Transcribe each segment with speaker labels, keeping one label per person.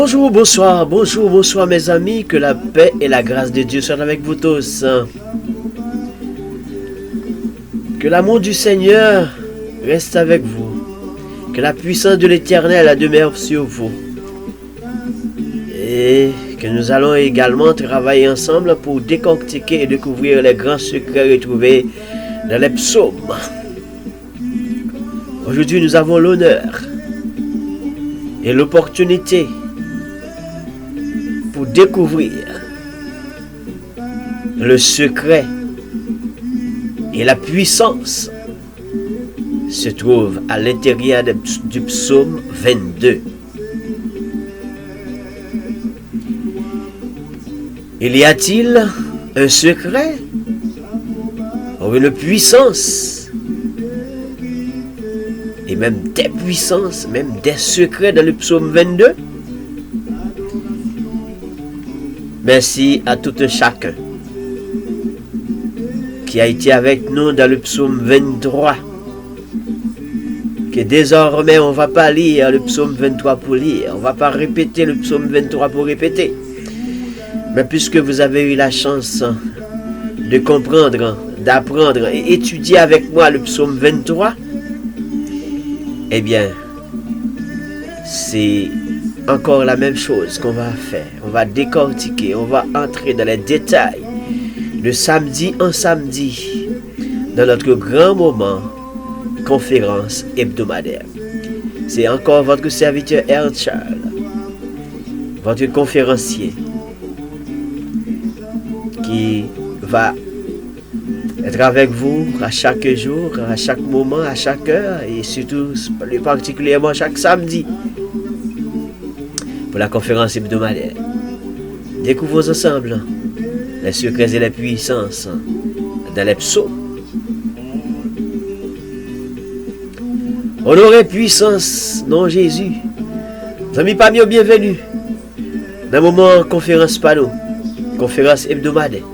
Speaker 1: Bonjour, bonsoir mes amis, que la paix et la grâce de Dieu soient avec vous tous. Que l'amour du Seigneur reste avec vous. Que la puissance de l'Éternel demeure sur vous. Et que nous allons également travailler ensemble pour décortiquer et découvrir les grands secrets retrouvés dans les psaumes. Aujourd'hui, nous avons l'honneur et l'opportunité pour découvrir le secret et la puissance se trouve à l'intérieur du psaume 22. Il y a-t-il un secret ou une puissance et même des puissances, même des secrets dans le psaume 22? Merci à tout un chacun qui a été avec nous dans le psaume 23. Que désormais on ne va pas lire le psaume 23 pour lire, on ne va pas répéter le psaume 23 pour répéter. Mais puisque vous avez eu la chance de comprendre, d'apprendre et étudier avec moi le psaume 23, eh bien, c'est encore la même chose qu'on va faire. On va décortiquer, on va entrer dans les détails de samedi en samedi dans notre grand moment conférence hebdomadaire. C'est encore votre serviteur Ernst Charles, votre conférencier, qui va être avec vous à chaque jour, à chaque moment, à chaque heure et surtout, plus particulièrement chaque samedi pour la conférence hebdomadaire. Découvrons ensemble les secrets et les puissances dans les psaumes. Honoré puissance, non Jésus. Amis parmi eux, bienvenue dans le moment conférence panneau, conférence hebdomadaire,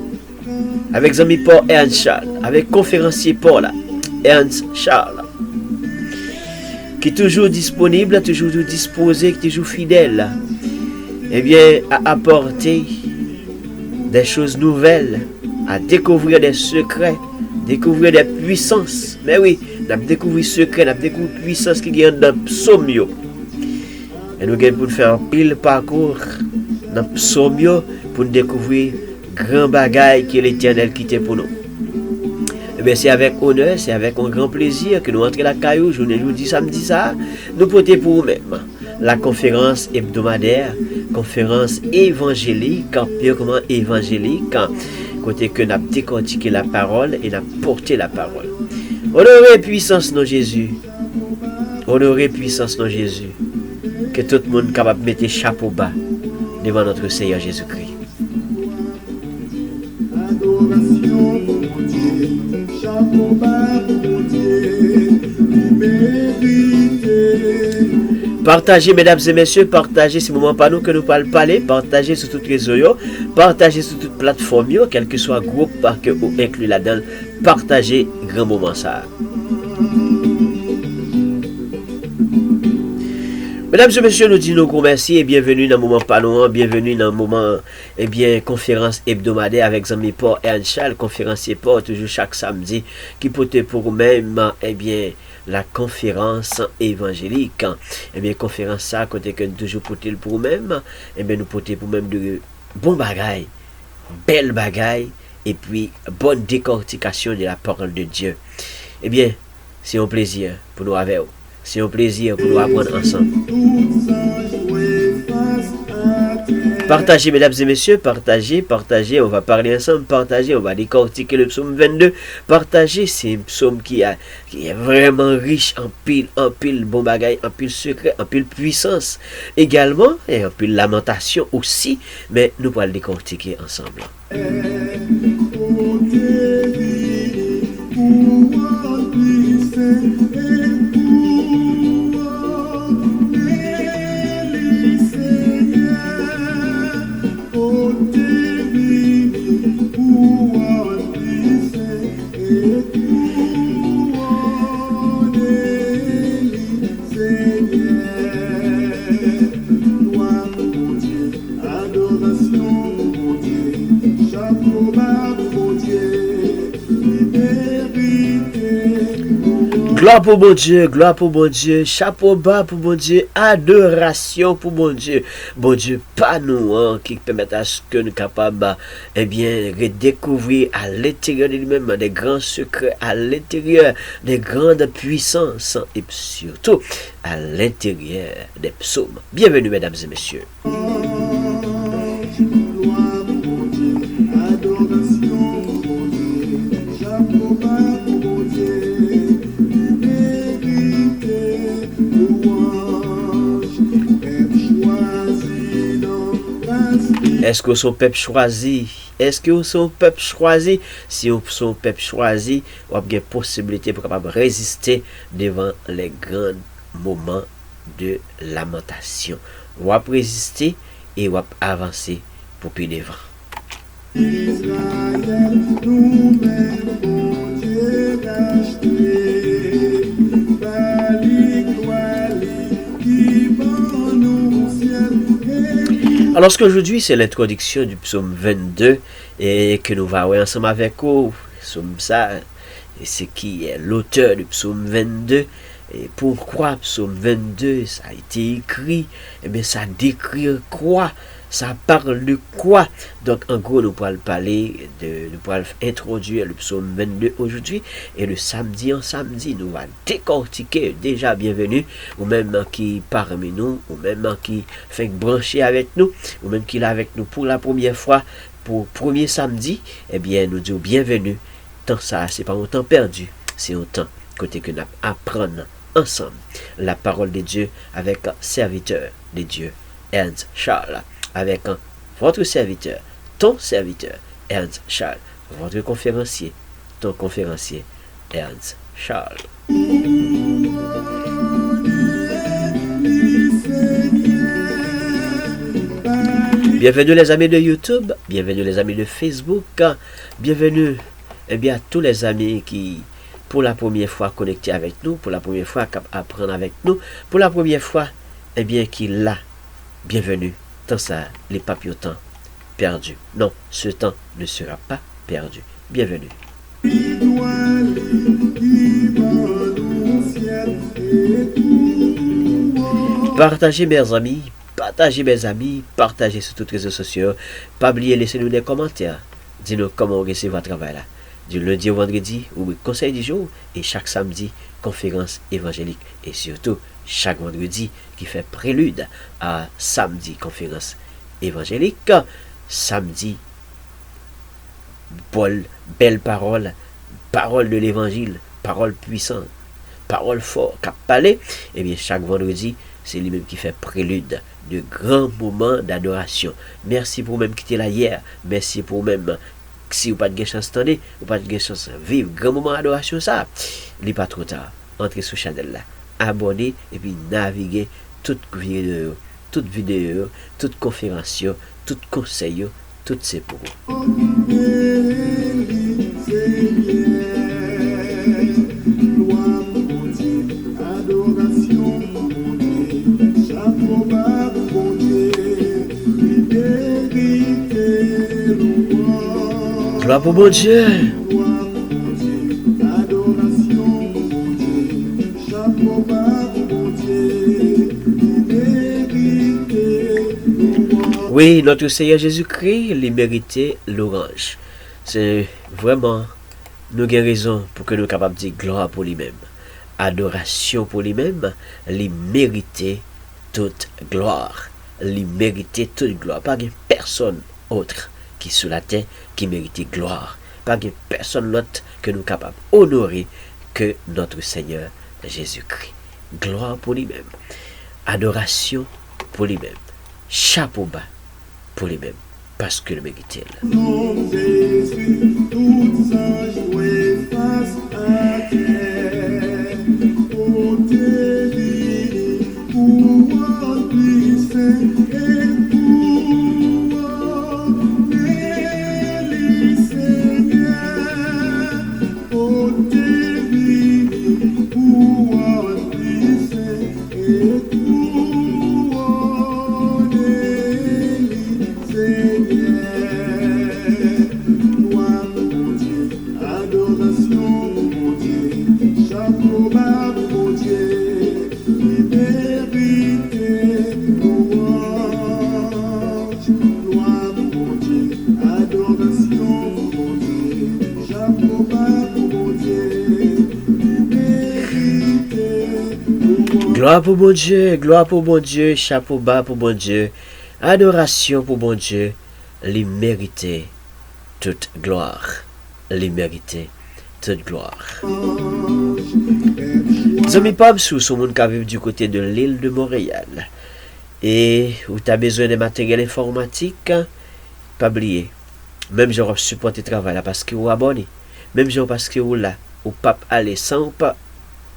Speaker 1: avec amis Paul Ernst Charles, avec conférencier Paul Ernst Charles, qui est toujours disponible, toujours disposé, toujours fidèle, eh bien, à apporter des choses nouvelles, à découvrir des secrets, découvrir des puissances. Mais oui, nous avons découvert secrets, nous avons découvert puissance qui est dans le psaume. Et nous allons faire un pile parcours dans le psaume pour découvrir grand bagaille qui est l'Éternel qui était pour nous. Et bien, c'est avec honneur, c'est avec un grand plaisir que nous entrons la caillou, jeudi, samedi, ça, nous portons pour nous-mêmes la conférence hebdomadaire, conférence évangélique, purement évangélique, côté que nous avons décortiqué la parole et nous avons porté la parole. Honoré puissance non Jésus, honoré puissance non Jésus, que tout le monde capable de mettre chapeau bas devant notre Seigneur Jésus-Christ. Adoration pour Dieu, chapeau bas pour Dieu, partagez, mesdames et messieurs, partagez ce moment par nous que nous parler, partagez sur toutes les réseaux, partagez sur toutes les plateformes, quel que soit le groupe que vous incluez là-dedans, partagez grand moment ça. Mesdames et messieurs, nous disons nous merci et bienvenue dans le moment parlant, bienvenue dans le moment, eh bien, conférence hebdomadaire avec Zami Paul Ernst Charles, conférencier Paul, toujours chaque samedi, qui peut être pour vous-même, eh bien, la conférence évangélique. Eh bien, conférence ça, côté que nous toujours porter pour vous-même, eh bien, nous porter pour vous-même de bons bagailles, belles bagailles, et puis bonne décortication de la parole de Dieu. Eh bien, c'est un plaisir pour nous avec vous. C'est un plaisir pour nous apprendre ensemble. Partagez, mesdames et messieurs, partagez, on va parler ensemble, partagez, on va décortiquer le psaume 22. Partagez, c'est un psaume qui est vraiment riche en pile bon bagaille, en pile secret, en pile puissance également, et en pile lamentation aussi, mais nous allons le décortiquer ensemble. Gloire pour mon Dieu, gloire pour mon Dieu, chapeau bas pour mon Dieu, adoration pour mon Dieu. Bon Dieu, pas nous, hein, qui permettent à ce que nous capables, eh bien, redécouvrir à l'intérieur de lui-même des grands secrets, à l'intérieur des grandes puissances et surtout à l'intérieur des psaumes. Bienvenue, mesdames et messieurs. Est-ce que son peuple choisi? Est-ce que son peuple choisi? Si son peuple choisi, on a une possibilité pour capable résister devant les grands moments de lamentation. On va résister et on va avancer pour plus devant. Alors, qu'aujourd'hui, c'est l'introduction du psaume 22 et que nous allons voir ensemble avec vous. Psaume ça, c'est qui est l'auteur du psaume 22. Et pourquoi psaume 22, ça a été écrit? Eh bien, ça décrit quoi? Ça parle de quoi? Donc, en gros, nous pourrons parler nous pourrons introduire le psaume 22 aujourd'hui. Et le samedi en samedi, nous allons décortiquer. Déjà, bienvenue, ou même qui parmi nous, ou même qui fait brancher avec nous, ou même qui est avec nous pour la première fois, pour premier samedi. Eh bien, nous disons bienvenue. Tant ça, c'est pas un temps perdu, c'est un temps côté que nous apprenons ensemble la parole de Dieu avec un serviteur de Dieu, Ernst Charles. Avec votre serviteur, ton serviteur, Ernst Charles. Votre conférencier, ton conférencier, Ernst Charles. Bienvenue les amis de YouTube, bienvenue les amis de Facebook, bienvenue à tous les amis qui, pour la première fois, connectés avec nous, pour la première fois, apprendre avec nous, pour la première fois, qui l'a, bienvenue. Tant ça, les papillotants perdus. Non, ce temps ne sera pas perdu. Bienvenue. Partagez mes amis, partagez sur tous les réseaux sociaux. Pas oublier, laissez-nous des commentaires. Dis-nous comment on recevez votre travail là. Du lundi au vendredi, ou conseil du jour, et chaque samedi, conférence évangélique. Et surtout, chaque vendredi qui fait prélude à samedi, conférence évangélique. Samedi, Paul, belle parole, parole de l'évangile, parole puissante, parole forte, cap palais. Et bien, chaque vendredi, c'est lui-même qui fait prélude de grands moments d'adoration. Merci pour même quitter là hier. Merci pour même, si vous n'avez pas de chance d'entendre, vous n'avez pas de chance de vivre grand moment d'adoration, ça, il n'est pas trop tard. Entrez sur la chaîne là. Abonner et puis naviguer toute vidéo, toute conférence, tout conseil, tout c'est pour vous. Gloire pour mon Dieu. Oui, notre Seigneur Jésus-Christ, il méritait l'orange. C'est vraiment, nous avons raison pour que nous soyons capables de dire gloire pour lui-même. Adoration pour lui-même, il méritait toute gloire. Il méritait toute gloire. Pas de personne autre qui sur la terre qui méritait gloire. Pas de personne autre que nous sommes capables d'honorer que notre Seigneur Jésus-Christ. Gloire pour lui-même. Adoration pour lui-même. Chapeau bas pour lui-même, parce que le méritait. Adoration, mon Dieu, chapeau bas. Gloire pour bon Dieu, chapeau bas pour bon Dieu, adoration pour bon Dieu, les mériter toute gloire, les mériter toute gloire. Zami Pab sous son monde qui vivent du côté de l'île de Montréal et où tu as besoin de matériel informatique, pas oublier. Même genre supporter travail là parce que vous abonné, même genre parce que vous là, ou pas aller sans ou pas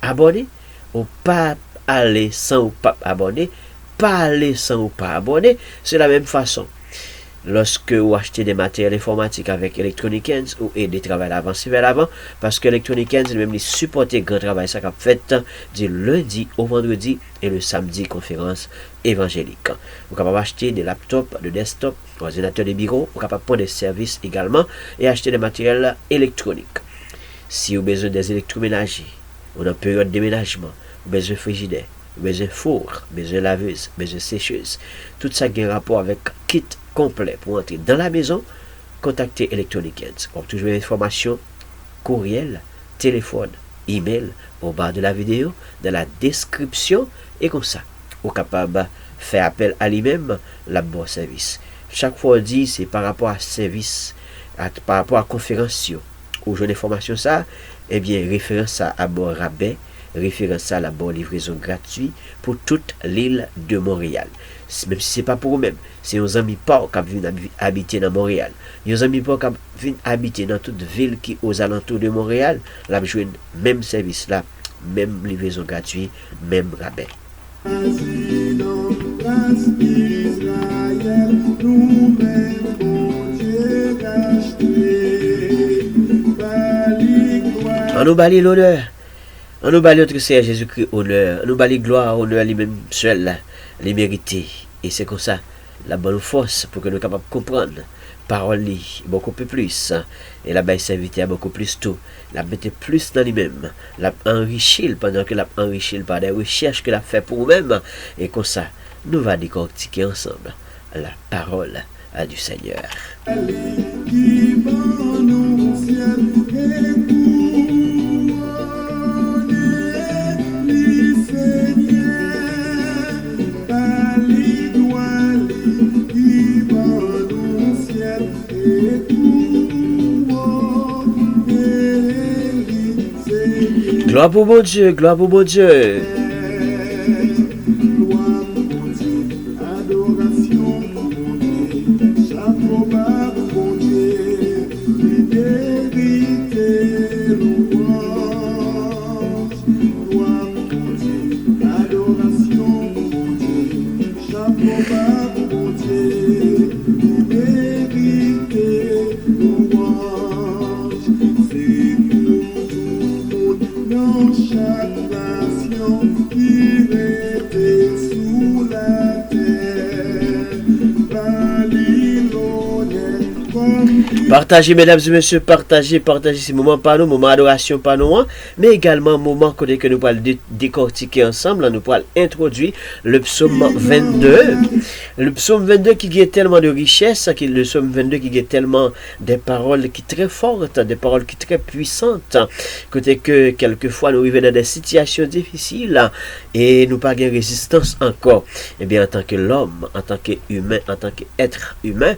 Speaker 1: abonné, ou pas aller sans ou pas abonné, pas aller sans ou pas abonné, c'est la même façon. Lorsque vous achetez des matériels informatiques avec Electronic Hands ou des travail avancer vers l'avant, parce que Electronic Hands même les supporter grand travail ça qu'a fait du lundi au vendredi et le samedi conférence évangélique. Vous pouvez acheter des laptops, de desktop, ordinateurs de bureau, vous pouvez prendre des services également et acheter des matériels électroniques. Si vous avez besoin des électroménagers, ou dans période de déménagement, vous avez besoin de frigidaire, vous avez besoin de four, besoin de laveuse, besoin de sécheuse, tout ça qui a un rapport avec kit complet pour entrer dans la maison, contactez Electronic Hands. Pour toujours information, courriel, téléphone, email, au bas de la vidéo, dans la description, et comme ça, vous êtes capable de faire appel à lui-même, la bon service. Chaque fois on dit, c'est par rapport à service, par rapport à conférence, ou jeune information ça, eh bien, référence à bon rabais, référence à la bonne livraison gratuite pour toute l'île de Montréal. Même si ce n'est pas pour eux-mêmes, c'est nos amis pas qui viennent habiter dans Montréal. Nos amis pas qui viennent habiter dans toute ville qui aux alentours de Montréal, là, jouent même service là, même livraison gratuite, même rabais. On nous bâlit l'honneur. On nous bâlit notre Seigneur Jésus-Christ honneur. On nous bâlit gloire, honneur lui-même seul, les mérités. Et c'est comme ça, la bonne force pour que nous soyons capables de comprendre. Parole beaucoup plus. Et la bas serviteur beaucoup plus tout. La mettre plus dans lui-même. La enrichir pendant que la enrichir par des recherches que la fait pour nous-mêmes. Et comme ça, nous allons décortiquer ensemble la parole du Seigneur. Gloire pour mon Dieu, gloire pour mon Dieu. Partagez, mesdames et messieurs, partagez ce moment par nous, moment adoration par nous, mais également moment que nous pourrons décortiquer ensemble, nous pourrons introduire le psaume 22. Le psaume 22 qui a tellement de richesse, le psaume 22 qui a tellement des paroles qui sont très fortes, des paroles qui sont très puissantes, côté que quelquefois nous vivons dans des situations difficiles et nous pas de résistance encore. Et bien en tant que l'homme, en tant qu'humain, en tant qu'être humain,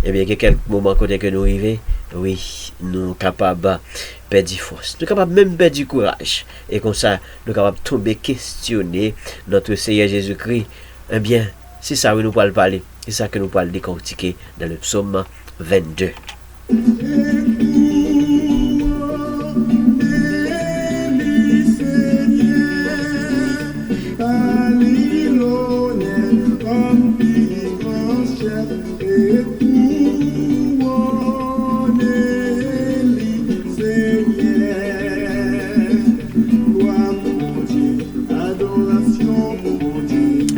Speaker 1: et bien il y a quelques moments côté que nous vivons, oui, nous sommes capables de perdre force, nous sommes capables même de perdre du courage. Et comme ça, nous sommes capables de tomber questionner notre Seigneur Jésus-Christ. Eh bien, c'est ça que nous pourrons parler, c'est ça que nous pourrons décortiquer dans le psaume 22.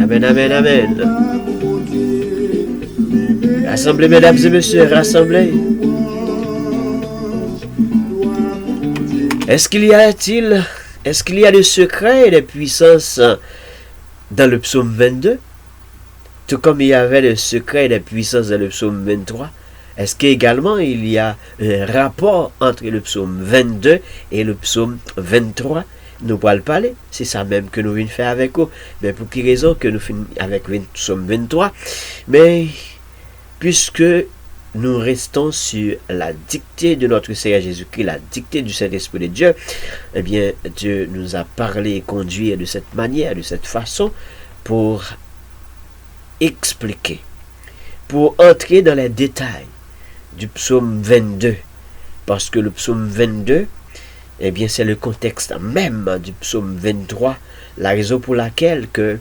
Speaker 1: Amen, amen, amen. Rassemblez, mesdames et messieurs, rassemblez. Est-ce qu'il y a des secrets et des puissances dans le psaume 22? Tout comme il y avait des secrets et des puissances dans le psaume 23. Est-ce qu'également il y a un rapport entre le psaume 22 et le psaume 23? nous pourrons le parler. C'est ça même que nous venons faire avec vous. Mais pour quelle raison que nous finissons avec Somme 23? Mais puisque nous restons sur la dictée de notre Seigneur Jésus-Christ, la dictée du Saint-Esprit de Dieu, eh bien, Dieu nous a parlé et conduit de cette manière, de cette façon, pour expliquer, pour entrer dans les détails du psaume 22. Parce que le psaume 22, eh bien, c'est le contexte même du psaume 23, la raison pour laquelle que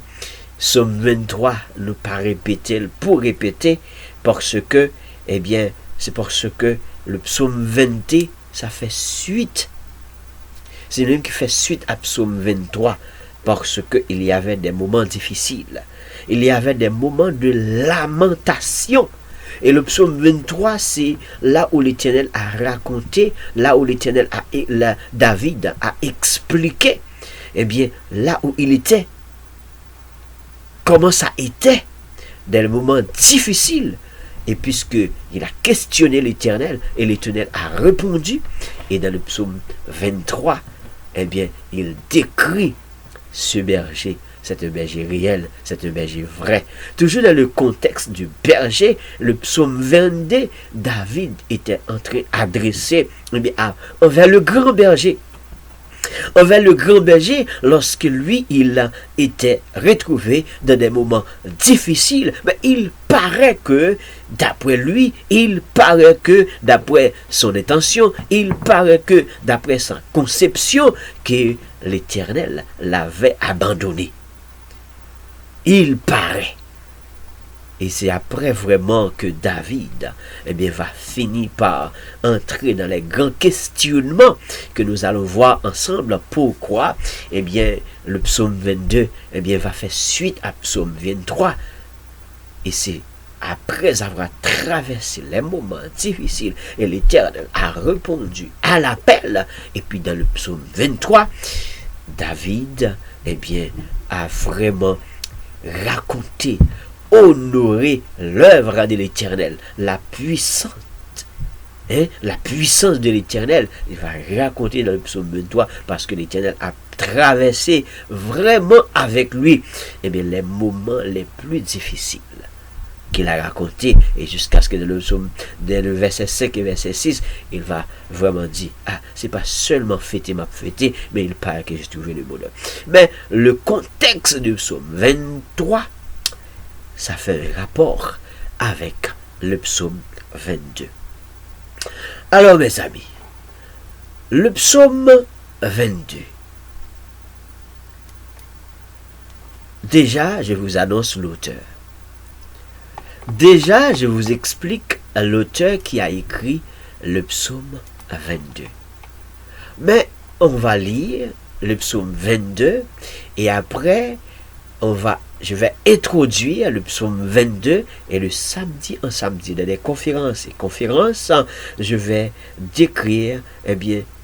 Speaker 1: psaume 23 nous pas répéter pour répéter, parce que, eh bien, c'est parce que le psaume 20, ça fait suite. C'est lui qui fait suite à psaume 23, parce qu'il y avait des moments difficiles. Il y avait des moments de lamentation. Et le psaume 23, c'est là où l'Éternel a raconté, là où l'Éternel David a expliqué, eh bien, là où il était, comment ça était, dans les moments difficiles. Et puisqu'il a questionné l'Éternel, et l'Éternel a répondu, et dans le psaume 23, eh bien, il décrit ce berger. C'est un berger réel, c'est un berger vrai. Toujours dans le contexte du berger, le psaume 22, David était en train d'adresser envers le grand berger. Envers le grand berger, lorsque lui, il était retrouvé dans des moments difficiles, mais il paraît que, d'après lui, il paraît que, d'après son intention, il paraît que, d'après sa conception, que l'Éternel l'avait abandonné. Il paraît. Et c'est après vraiment que David va finir par entrer dans les grands questionnements que nous allons voir ensemble. Pourquoi le psaume 22 va faire suite à psaume 23. Et c'est après avoir traversé les moments difficiles et l'Éternel a répondu à l'appel. Et puis dans le psaume 23, David a vraiment raconter, honorer l'œuvre de l'Éternel, la puissance de l'Éternel. Il va raconter dans le psaume 23 parce que l'Éternel a traversé vraiment avec lui les moments les plus difficiles qu'il a raconté, et jusqu'à ce que dans le verset 5 et verset 6, il va vraiment dire, c'est pas seulement fêter ma fêter, mais il paraît que j'ai trouvé le bonheur. Mais le contexte du psaume 23, ça fait un rapport avec le psaume 22. Alors mes amis, le psaume 22, déjà je vous annonce l'auteur. Déjà, je vous explique l'auteur qui a écrit le psaume 22. Mais on va lire le psaume 22 et après, je vais introduire le psaume 22 et le samedi en samedi dans des conférences. Et conférences, je vais décrire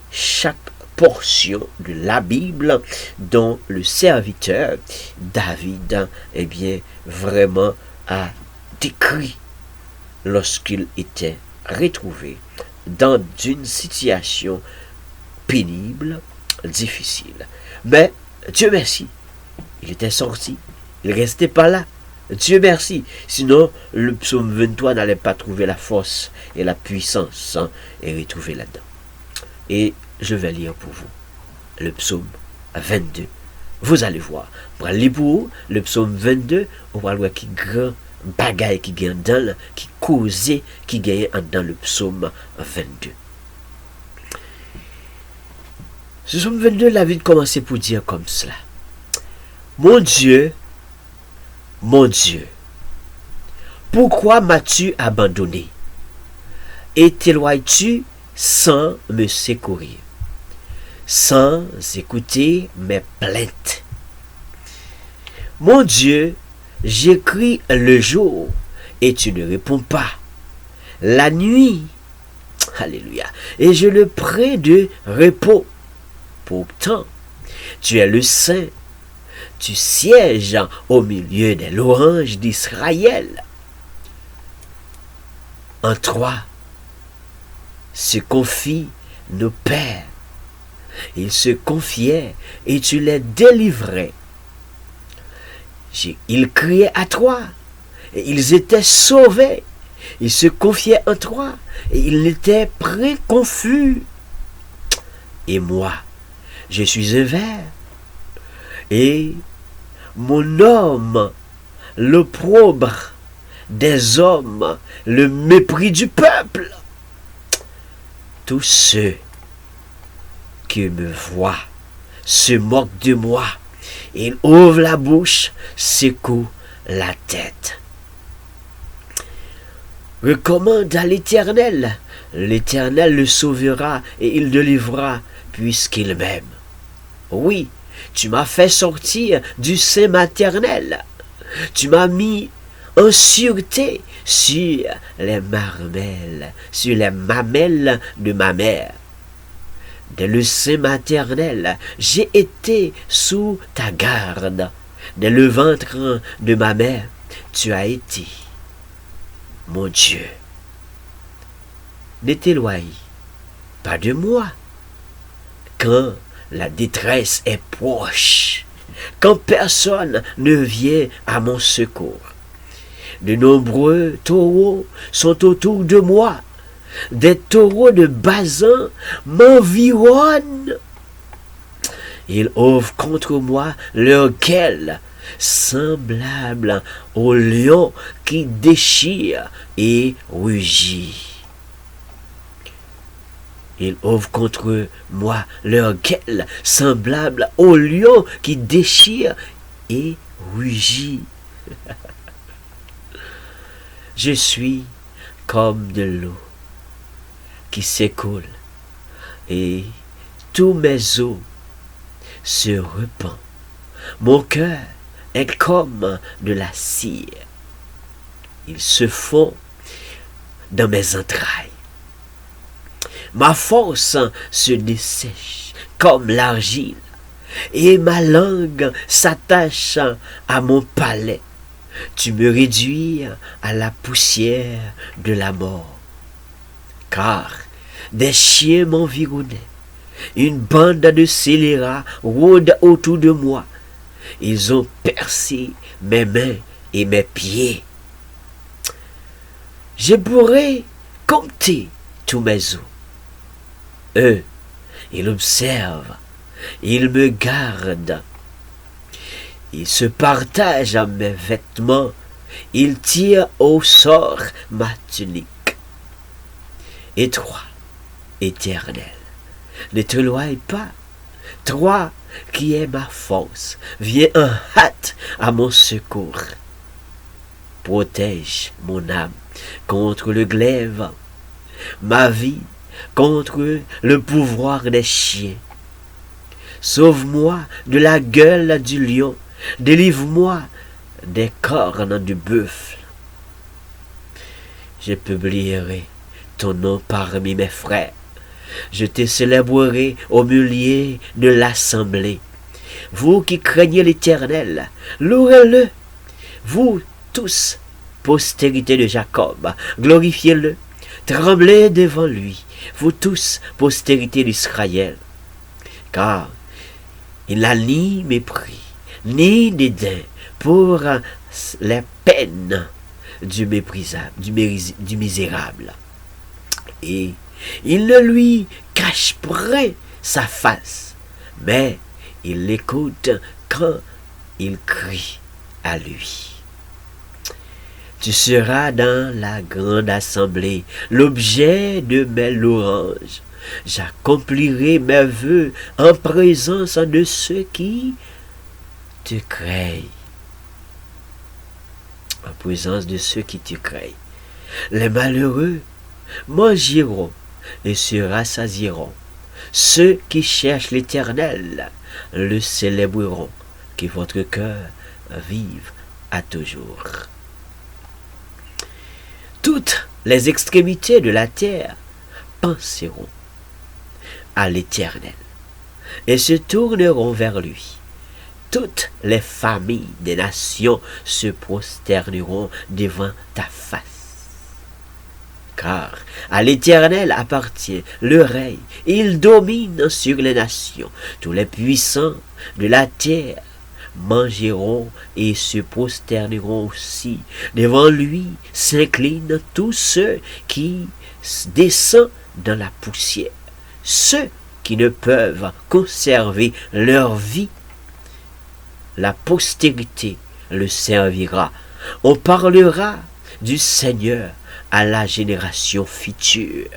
Speaker 1: chaque portion de la Bible dont le serviteur David vraiment a décrit lorsqu'il était retrouvé dans une situation pénible, difficile. Mais Dieu merci, il était sorti, il ne restait pas là. Dieu merci, sinon le psaume 23 n'allait pas trouver la force et la puissance et retrouver là-dedans. Et je vais lire pour vous le psaume 22. Vous allez voir, pour lire pour vous le psaume 22, on va voir qui grand bagaille qui gagne dans qui causait qui gagne dans le psaume 22. Ce psaume 22, la vie commençait pour dire comme cela: mon Dieu, pourquoi m'as-tu abandonné et t'éloignes-tu sans me secourir, sans écouter mes plaintes? Mon Dieu, j'écris le jour et tu ne réponds pas. La nuit, alléluia, et je le prie de repos. Pourtant, tu es le Saint, tu sièges au milieu des louanges d'Israël. En toi se confient nos pères. Ils se confiaient et tu les délivrais. Ils criaient à toi et ils étaient sauvés. Ils se confiaient en toi et ils étaient prêts confus. Et moi, je suis un ver et mon homme, l'opprobre des hommes, le mépris du peuple. Tous ceux qui me voient se moquent de moi. Ils ouvrent la bouche, secouent la tête. Recommande à l'Éternel. L'Éternel le sauvera et il le livrera puisqu'il m'aime. Oui, tu m'as fait sortir du sein maternel. Tu m'as mis en sûreté sur les mamelles de ma mère. Dès le sein maternel, j'ai été sous ta garde. Dès le ventre de ma mère, tu as été mon Dieu. Ne t'éloigne pas de moi quand la détresse est proche, quand personne ne vient à mon secours. De nombreux taureaux sont autour de moi. Des taureaux de Basan m'environnent. Ils ouvrent contre moi leur gueule, semblable au lion qui déchire et rugit. Ils ouvrent contre moi leur gueule, semblable au lion qui déchire et rugit. Je suis comme de l'eau qui s'écoule et tous mes os se répandent. Mon cœur est comme de la cire. Il se fond dans mes entrailles. Ma force se dessèche comme l'argile et ma langue s'attache à mon palais. Tu me réduis à la poussière de la mort. Car des chiens m'environnaient. Une bande de scélérats rôde autour de moi. Ils ont percé mes mains et mes pieds. Je pourrais compter tous mes os. Eux, ils observent, ils me gardent. Ils se partagent mes vêtements. Ils tirent au sort ma tunique. Et toi, Éternel, ne te loigne pas. Toi qui es ma force, viens en hâte à mon secours. Protège mon âme contre le glaive, ma vie contre le pouvoir des chiens. Sauve-moi de la gueule du lion, délivre-moi des cornes du buffle. Je publierai ton nom parmi mes frères. Je te célébrerai au milieu de l'assemblée. Vous qui craignez l'Éternel, louez-le. Vous tous, postérité de Jacob, glorifiez-le. Tremblez devant lui, vous tous, postérité d'Israël. Car il n'a ni mépris, ni dédain pour les peines du méprisable, du misérable. Et il ne lui cache point sa face, mais il l'écoute quand il crie à lui. Tu seras dans la grande assemblée, l'objet de mes louanges. J'accomplirai mes vœux en présence de ceux qui te craignent. En présence de ceux qui te craignent. Les malheureux mangeront et se rassasieront. Ceux qui cherchent l'Éternel le célébreront. Que votre cœur vive à toujours. Toutes les extrémités de la terre penseront à l'Éternel et se tourneront vers lui. Toutes les familles des nations se prosterneront devant ta face. car à l'Éternel appartient le règne, il domine sur les nations. Tous les puissants de la terre mangeront et se prosterneront aussi. Devant lui s'inclinent tous ceux qui descendent dans la poussière, ceux qui ne peuvent conserver leur vie. La postérité le servira. On parlera du Seigneur à la génération future.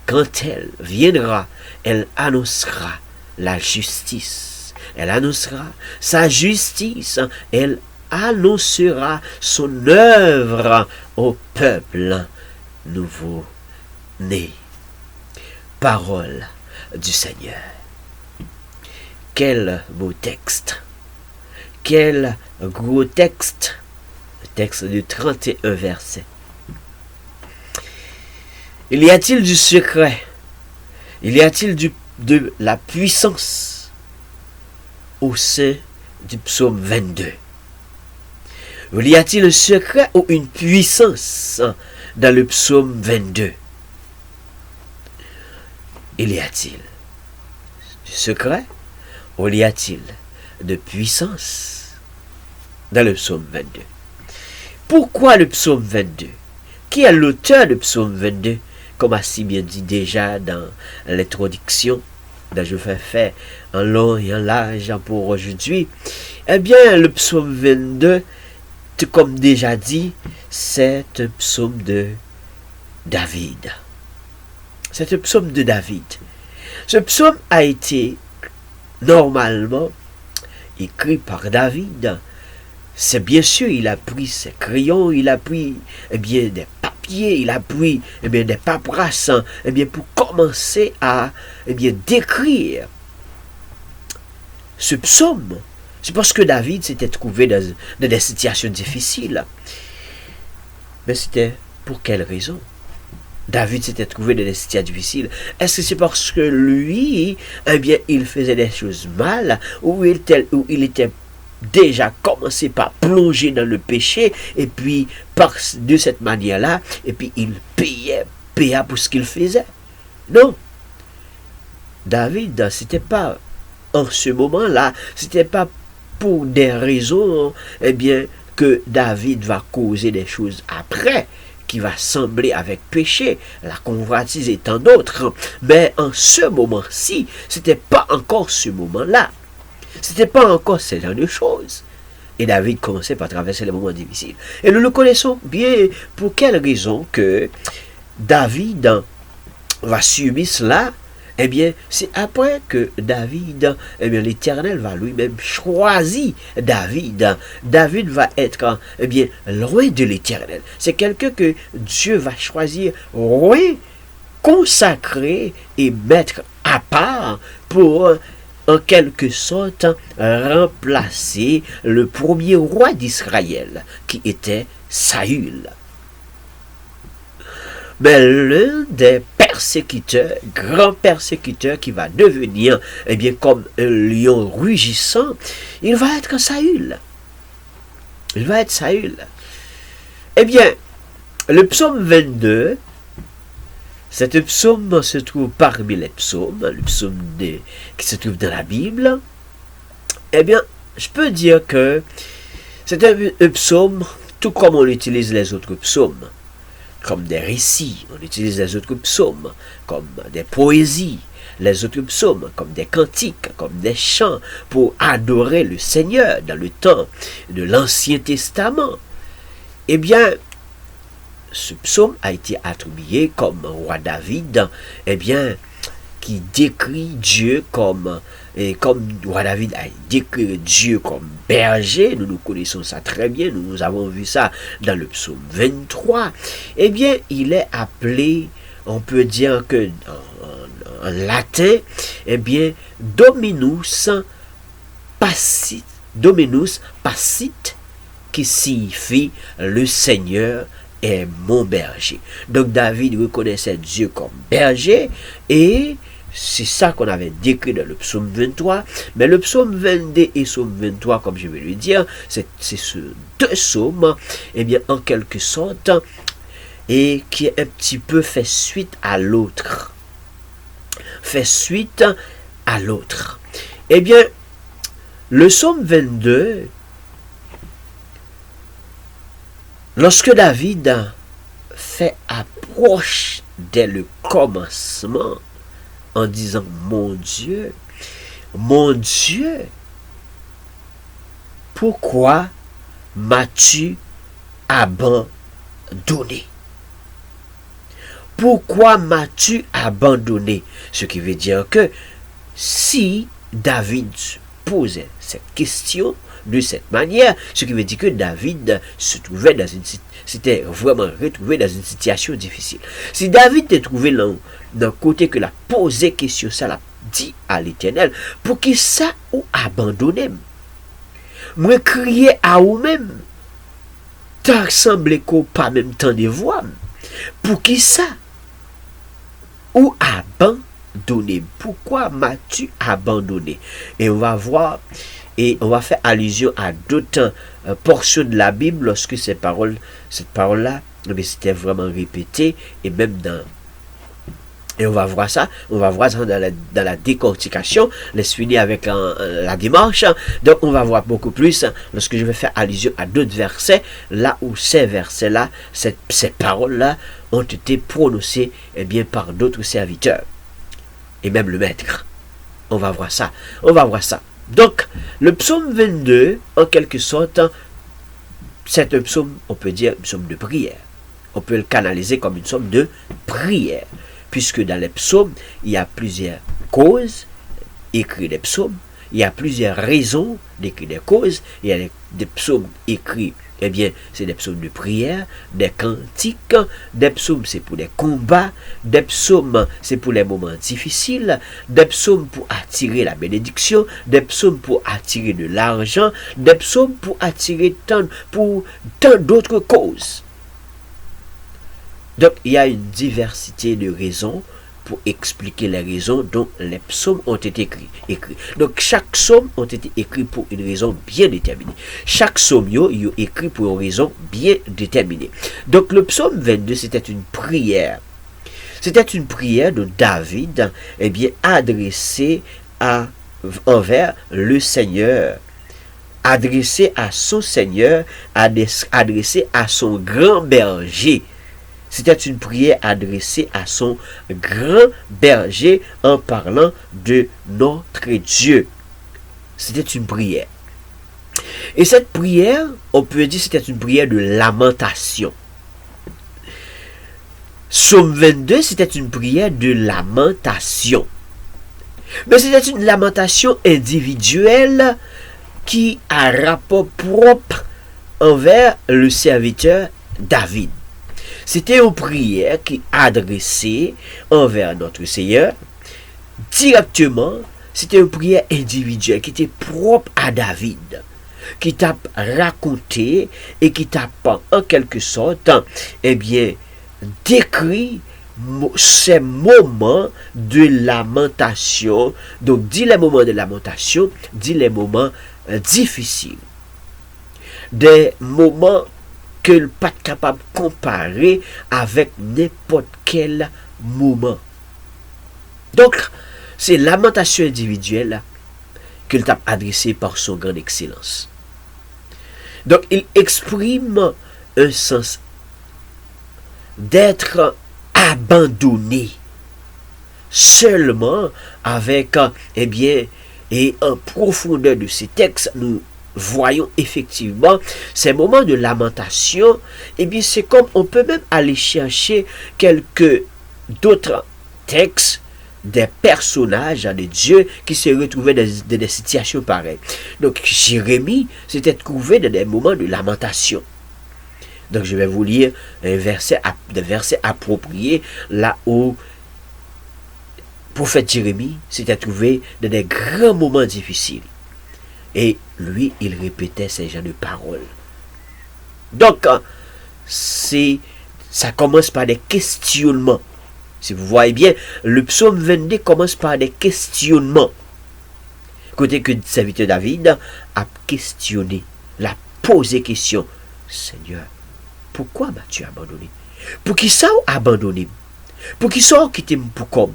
Speaker 1: Quand elle viendra, elle annoncera la justice. Elle annoncera sa justice. Elle annoncera son œuvre au peuple nouveau-né. Parole du Seigneur. Quel beau texte. Quel gros texte. Le texte du 31 verset. Il y a-t-il du secret? Il y a-t-il de la puissance au sein du psaume 22? Il y a-t-il un secret ou une puissance dans le psaume 22? Il y a-t-il du secret ou y a-t-il de puissance dans le psaume 22? Pourquoi le psaume 22? Qui est l'auteur du psaume 22? Comme a si bien dit déjà dans l'introduction, dont je vais faire en long et en large pour aujourd'hui. Eh bien, le psaume 22, comme déjà dit, c'est un psaume de David. C'est un psaume de David. Ce psaume a été normalement écrit par David. C'est bien sûr, il a pris ses crayons, il a pris des papiers, il a pris des paperasses pour commencer à décrire ce psaume. C'est parce que David s'était trouvé dans des situations difficiles. Mais c'était pour quelle raison? David s'était trouvé dans des situations difficiles. Est-ce que c'est parce que lui, il faisait des choses mal, ou il était déjà commencé par plonger dans le péché, et puis de cette manière-là, et puis il payait pour ce qu'il faisait? Non. David, c'était pas en ce moment-là, c'était pas pour des raisons, que David va causer des choses après, qui va sembler avec péché, la convoitise et tant d'autres. Mais en ce moment-ci, c'était pas encore ce moment-là. C'était pas encore ce genre de choses. Et David commençait par traverser les moments difficiles. Et nous le connaissons bien pour quelle raison que David va subir cela. C'est après que David, l'Éternel va lui-même choisir David. David va être, loin de l'Éternel. C'est quelqu'un que Dieu va choisir loin, consacrer et mettre à part pour, en quelque sorte, remplacer le premier roi d'Israël, qui était Saül. Mais l'un des persécuteurs, grand persécuteur qui va devenir, comme un lion rugissant, il va être Saül. Il va être Saül. Le psaume 22, cet psaume se trouve parmi les psaumes, le psaume qui se trouve dans la Bible. Je peux dire que c'est un psaume, tout comme on utilise les autres psaumes, comme des récits, on utilise les autres psaumes, comme des poésies, les autres psaumes, comme des cantiques, comme des chants, pour adorer le Seigneur dans le temps de l'Ancien Testament. Ce psaume a été attribué comme roi David, qui décrit Dieu comme roi David a décrit Dieu comme berger. Nous connaissons ça très bien, nous avons vu ça dans le psaume 23. Il est appelé, on peut dire que en latin, Dominus Pacit, qui signifie le Seigneur est mon berger. Donc David reconnaissait Dieu comme berger, et c'est ça qu'on avait décrit dans le psaume 23. Mais le psaume 22 et le psaume 23, comme je vais le dire, c'est ce deux psaumes, en quelque sorte, et qui est un petit peu fait suite à l'autre. Fait suite à l'autre. Eh bien, le psaume 22, lorsque David fait approche dès le commencement en disant mon Dieu, pourquoi m'as-tu abandonné? Pourquoi m'as-tu abandonné? Ce qui veut dire que si David posait cette question de cette manière, ce qui veut dire que David se trouvait s'était vraiment retrouvé dans une situation difficile. Si David était trouvé d'un côté que la posé question, ça l'a dit à l'Éternel, pour qui ça ou abandonné? Moi crier à vous-même, t'as semblé qu'on pas même temps de voix. Pour qui ça? Ou abandonné? Pourquoi m'as-tu abandonné? Et on va voir, et on va faire allusion à d'autres portions de la Bible lorsque cette parole-là, c'était vraiment répété, et même dans... Et on va voir ça dans la décortication. Laisse finir avec la démarche. Donc on va voir beaucoup plus lorsque je vais faire allusion à d'autres versets, là où ces versets-là, ces paroles-là ont été prononcées par d'autres serviteurs. Et même le maître. On va voir ça. Donc, le psaume 22, en quelque sorte, c'est un psaume, on peut dire, un psaume de prière. On peut le canaliser comme une somme de prière. Puisque dans les psaumes, il y a plusieurs causes écrites des psaumes, il y a plusieurs raisons d'écrire des causes, il y a des psaumes écrits, c'est des psaumes de prière, des cantiques, des psaumes c'est pour les combats, des psaumes c'est pour les moments difficiles, des psaumes pour attirer la bénédiction, des psaumes pour attirer de l'argent, des psaumes pour attirer tant d'autres causes. Donc, il y a une diversité de raisons pour expliquer les raisons dont les psaumes ont été écrits. Donc, chaque psaume ont été écrits pour une raison bien déterminée. Chaque psaume est écrit pour une raison bien déterminée. Donc, le psaume 22, c'était une prière. C'était une prière de David, adressée envers le Seigneur. Adressée à son Seigneur, adressée à son grand berger. C'était une prière adressée à son grand berger en parlant de notre Dieu. C'était une prière. Et cette prière, on peut dire, c'était une prière de lamentation. Psaume 22, c'était une prière de lamentation. Mais c'était une lamentation individuelle qui a rapport propre envers le serviteur David. C'était une prière qui adressée envers notre Seigneur directement. C'était une prière individuelle qui était propre à David, qui t'a raconté et qui t'a en quelque sorte décrit ces moments de lamentation. Donc, dit les moments de lamentation, dit les moments difficiles, des moments que le pas capable de comparer avec n'importe quel moment. Donc, c'est lamentation individuelle qu'il t'a adressée par son grande excellence. Donc, il exprime un sens d'être abandonné seulement avec, et en profondeur de ces textes, nous voyons effectivement ces moments de lamentation. C'est comme on peut même aller chercher quelques d'autres textes des personnages de Dieu qui se retrouvaient dans des situations pareilles. Donc Jérémie s'était trouvé dans des moments de lamentation. Donc je vais vous lire des versets appropriés là où le prophète Jérémie s'était trouvé dans des grands moments difficiles. Et lui, il répétait ces genres de paroles. Donc, ça commence par des questionnements. Si vous voyez bien, le psaume 22 commence par des questionnements. Côté que le serviteur David a questionné, l'a posé question. Seigneur, pourquoi m'as-tu abandonné? Pour qui ça ou abandonné? Pour qui ça ou quitter pour comme?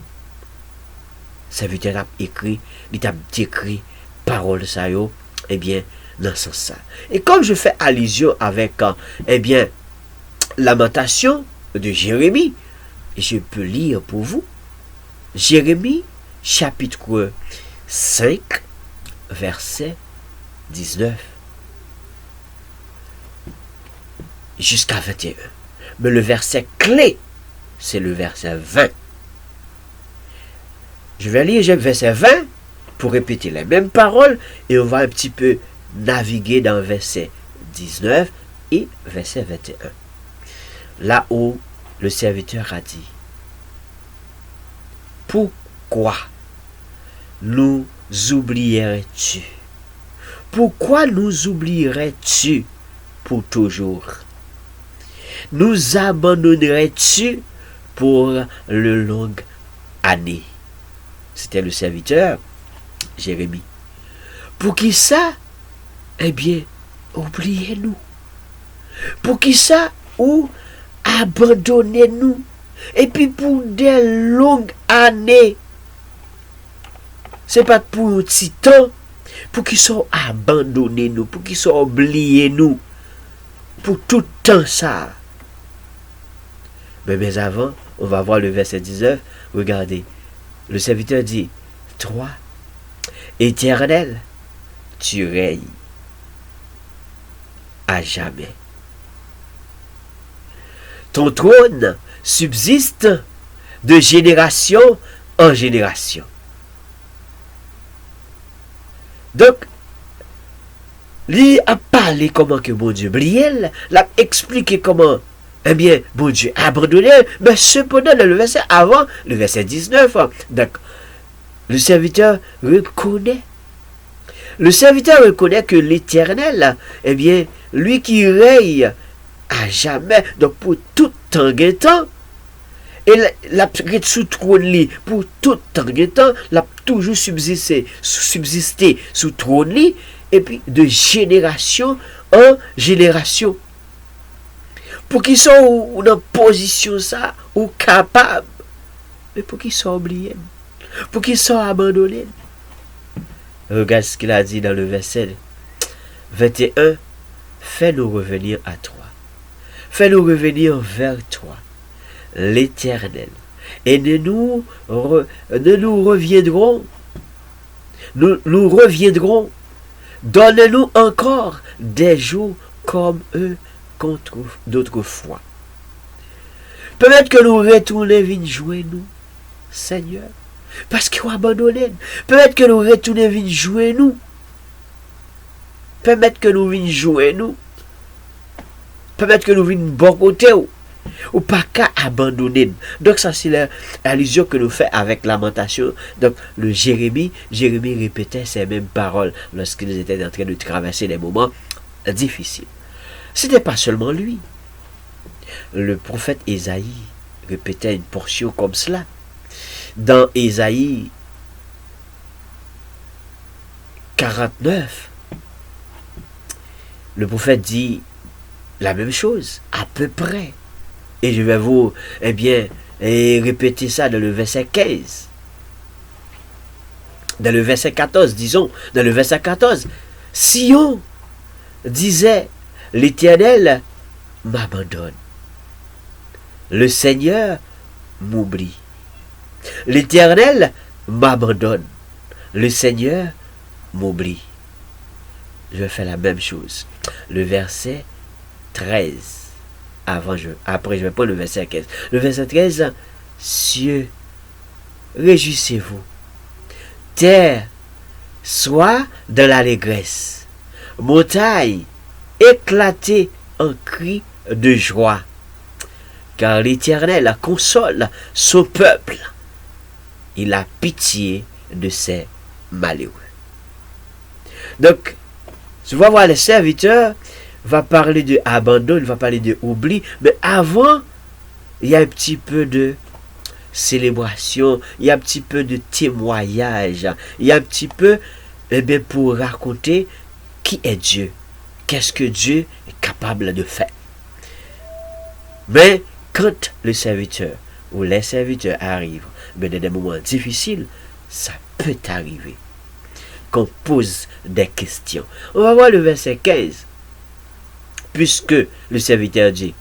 Speaker 1: Serviteur a écrit, il a décrit parole ça yo, eh bien, dans ce sens ça. Et comme je fais allusion avec, eh bien, Lamentation de Jérémie, je peux lire pour vous. Jérémie, chapitre 5, verset 19. Jusqu'à 21. Mais le verset clé, c'est le verset 20. Je vais lire le verset 20 pour répéter les mêmes paroles et on va un petit peu naviguer dans verset 19 et verset 21. Là où le serviteur a dit, pourquoi nous oublierais-tu? Pourquoi nous oublierais-tu pour toujours? Nous abandonnerais-tu pour le longue année? C'était le serviteur Jérémie. Pour qui ça? Eh bien, oubliez-nous. Pour qui ça? Ou abandonnez-nous. Et puis pour des longues années. C'est pas pour un petit temps. Pour qu'ils soient abandonnés nous. Pour qu'ils soient oubliés nous. Pour tout temps ça. Mais avant, on va voir le verset 19. Regardez. Le serviteur dit, toi, Éternel, tu règnes à jamais. Ton trône subsiste de génération en génération. Donc, lui a parlé comment que bon Dieu brille, l'a expliqué comment, eh bien, bon Dieu a abandonné, mais cependant, dans le verset avant, le verset 19, donc, le serviteur reconnaît. Le serviteur reconnaît que l'Éternel, eh bien, lui qui règne à jamais, donc pour tout temps et temps, et la sous trône pour tout temps et temps, l'a toujours subsisté sous trône et puis de génération en génération. Pour qu'ils soient dans position ça, ou capable, mais pour qu'ils soient oubliés, pour qu'ils soient abandonnés. Regarde ce qu'il a dit dans le verset 21. Fais-nous revenir à toi. Fais-nous revenir vers toi, l'Éternel. Et nous reviendrons. Nous reviendrons. Donne-nous encore des jours comme eux d'autres fois. Peut-être que nous retournons venir jouer nous, Seigneur. Parce qu'ils ont abandonné. Peut-être que nous retournons venir jouer nous. Peut-être que nous venons jouer nous. Peut-être que nous venons bon côté ou pas qu'à abandonner. Donc ça c'est l'allusion que nous fait avec Lamentation. Donc le Jérémie répétait ces mêmes paroles lorsqu'ils étaient en train de traverser des moments difficiles. Ce n'était pas seulement lui. Le prophète Ésaïe répétait une portion comme cela. Dans Ésaïe 49, le prophète dit la même chose, à peu près. Et je vais vous, eh bien, répéter ça dans le verset 15. Dans le verset 14, disons, dans le verset 14, Sion disait, l'Éternel m'abandonne. Le Seigneur m'oublie. L'Éternel m'abandonne. Le Seigneur m'oublie. Je fais la même chose. Le verset 13. Après, je vais prendre le verset 15. Le verset 13. Cieux, réjouissez-vous. Terre, sois dans l'allégresse. Montagne, éclatez en cris de joie. Car l'Éternel console son peuple. Il a pitié de ses malheureux. Donc, tu vas voir, le serviteur va parler de abandon, il va parler de oubli, mais avant, il y a un petit peu de célébration, il y a un petit peu de témoignage, il y a un petit peu, eh bien, pour raconter qui est Dieu, qu'est-ce que Dieu est capable de faire. Mais quand le serviteur ou les serviteurs arrivent dans des moments difficiles, ça peut arriver qu'on pose des questions. On va voir le verset 15. Puisque le serviteur dit,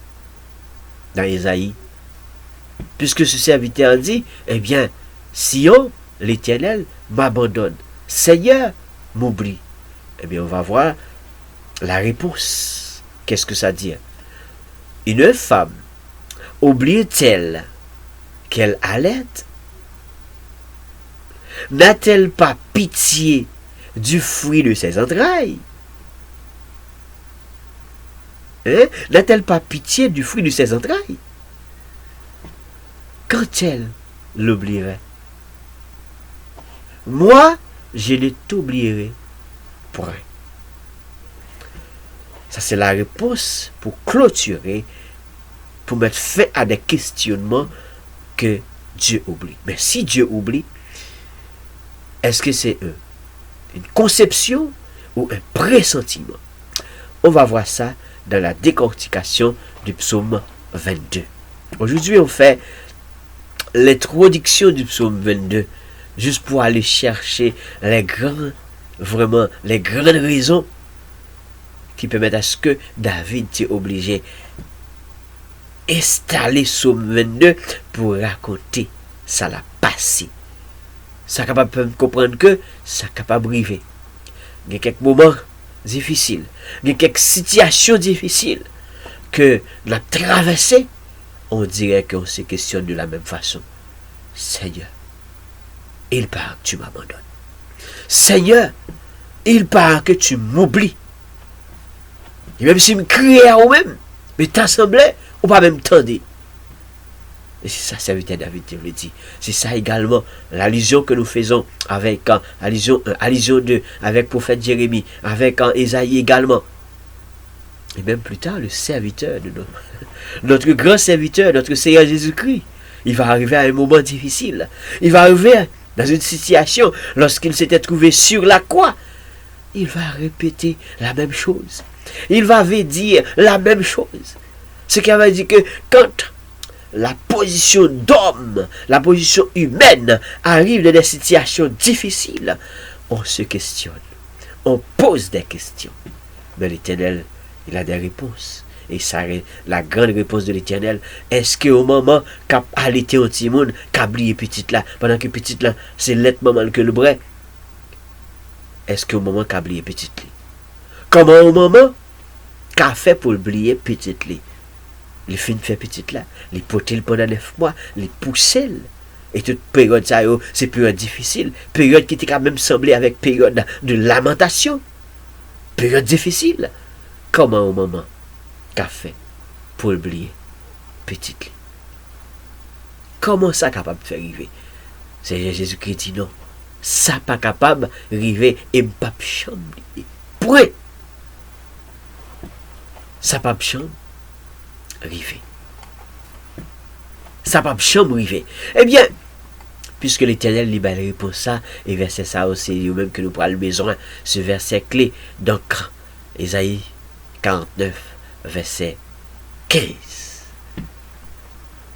Speaker 1: dans Isaïe, puisque ce serviteur dit, eh bien, Sion, l'Éternel, m'abandonne. Seigneur, m'oublie. Eh bien, on va voir la réponse. Qu'est-ce que ça dit? Une femme oublie-t-elle qu'elle allait? N'a-t-elle pas pitié du fruit de ses entrailles? Hein? N'a-t-elle pas pitié du fruit de ses entrailles? Quand elle l'oublierait? Moi, je ne t'oublierai point. Ça, c'est la réponse pour clôturer, pour mettre fin à des questionnements que Dieu oublie. Mais si Dieu oublie, est-ce que c'est une conception ou un pressentiment? On va voir ça dans la décortication du psaume 22. Aujourd'hui, on fait l'introduction du psaume 22 juste pour aller chercher les grandes raisons qui permettent à ce que David soit obligé d'installer psaume 22 pour raconter ça l'a passé. Ça capable de comprendre que ça capable de arriver. Il y a quelques moments difficiles, il y a quelques situations difficiles que nous avons traversées, on dirait qu'on se questionne de la même façon. Seigneur, il paraît que tu m'abandonnes. Seigneur, il paraît que tu m'oublies. Et même si je me criais à vous-même, mais t'assemblais, ou pas même tendre. Et c'est ça, serviteur David te le dit. C'est ça également, l'allusion que nous faisons avec allusion 2, avec prophète Jérémie, avec Ésaïe également. Et même plus tard, le serviteur de notre grand serviteur, notre Seigneur Jésus-Christ, il va arriver à un moment difficile. Il va arriver dans une situation, lorsqu'il s'était trouvé sur la croix, il va répéter la même chose. Il va dire la même chose. Ce qui va dire que quand la position d'homme, la position humaine arrive dans des situations difficiles, on se questionne, on pose des questions. Mais l'Éternel, il a des réponses. Et ça, la grande réponse de l'Éternel, est-ce qu'au moment qu'a allaité un petit monde, qu'a oublié petite là, pendant que petite là, c'est l'être maman que le bras, est-ce qu'au moment qu'a oublié petite là? Comment au moment qu'a fait pour oublier petite là? Les filles fait petite là, les poter pendant 9 mois, les pousser. Et toute période ça, c'est période difficile. Période qui était quand même semblée avec période de lamentation. Période difficile. Comment au moment qu'a fait pour oublier petite là? Comment ça capable de faire arriver? C'est Jésus-Christ dit non. Ça pas capable d'arriver et pas chambre. Point. Ça pas chambre. Arrivé. Ça pas chambre arrivé. Eh bien, puisque l'Éternel libère pour ça, et verset ça aussi, même que nous prenons besoin, ce verset clé, donc, Ésaïe 49, verset 15.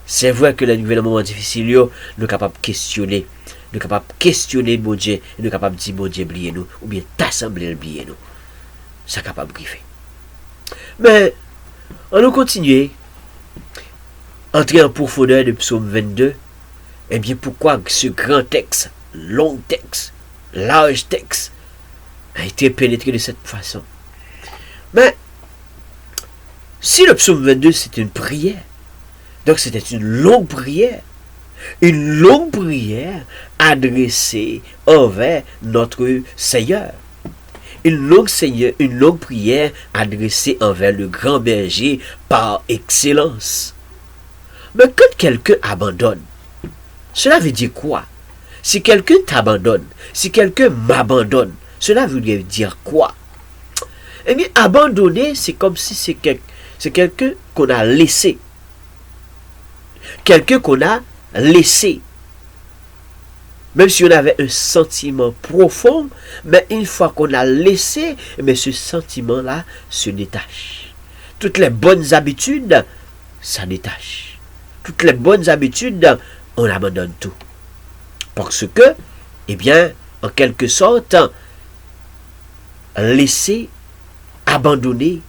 Speaker 1: C'est vrai que les nouvelles moments difficiles, nous sommes capables de questionner. Nous sommes capables de questionner mon Dieu, et nous sommes capables de dire mon Dieu, oubliez nous, ou bien t'assembler, oubliez nous. C'est capable de arriver. Mais, on nous continue. Entrer en profondeur de psaume 22, eh bien pourquoi ce grand texte, long texte, large texte, a été pénétré de cette façon? Mais, si le psaume 22 c'est une prière, donc c'était une longue prière adressée envers notre Seigneur. Une longue prière adressée envers le grand berger par excellence. Mais quand quelqu'un abandonne, cela veut dire quoi? Si quelqu'un t'abandonne, si quelqu'un m'abandonne, cela veut dire quoi? Eh bien, abandonner, c'est comme si c'est quelqu'un qu'on a laissé. Quelqu'un qu'on a laissé. Même si on avait un sentiment profond, mais une fois qu'on a laissé, mais ce sentiment-là se détache. Toutes les bonnes habitudes, ça détache. toutes les bonnes habitudes, on abandonne tout. Parce que, eh bien, en quelque sorte, laisser, abandonner,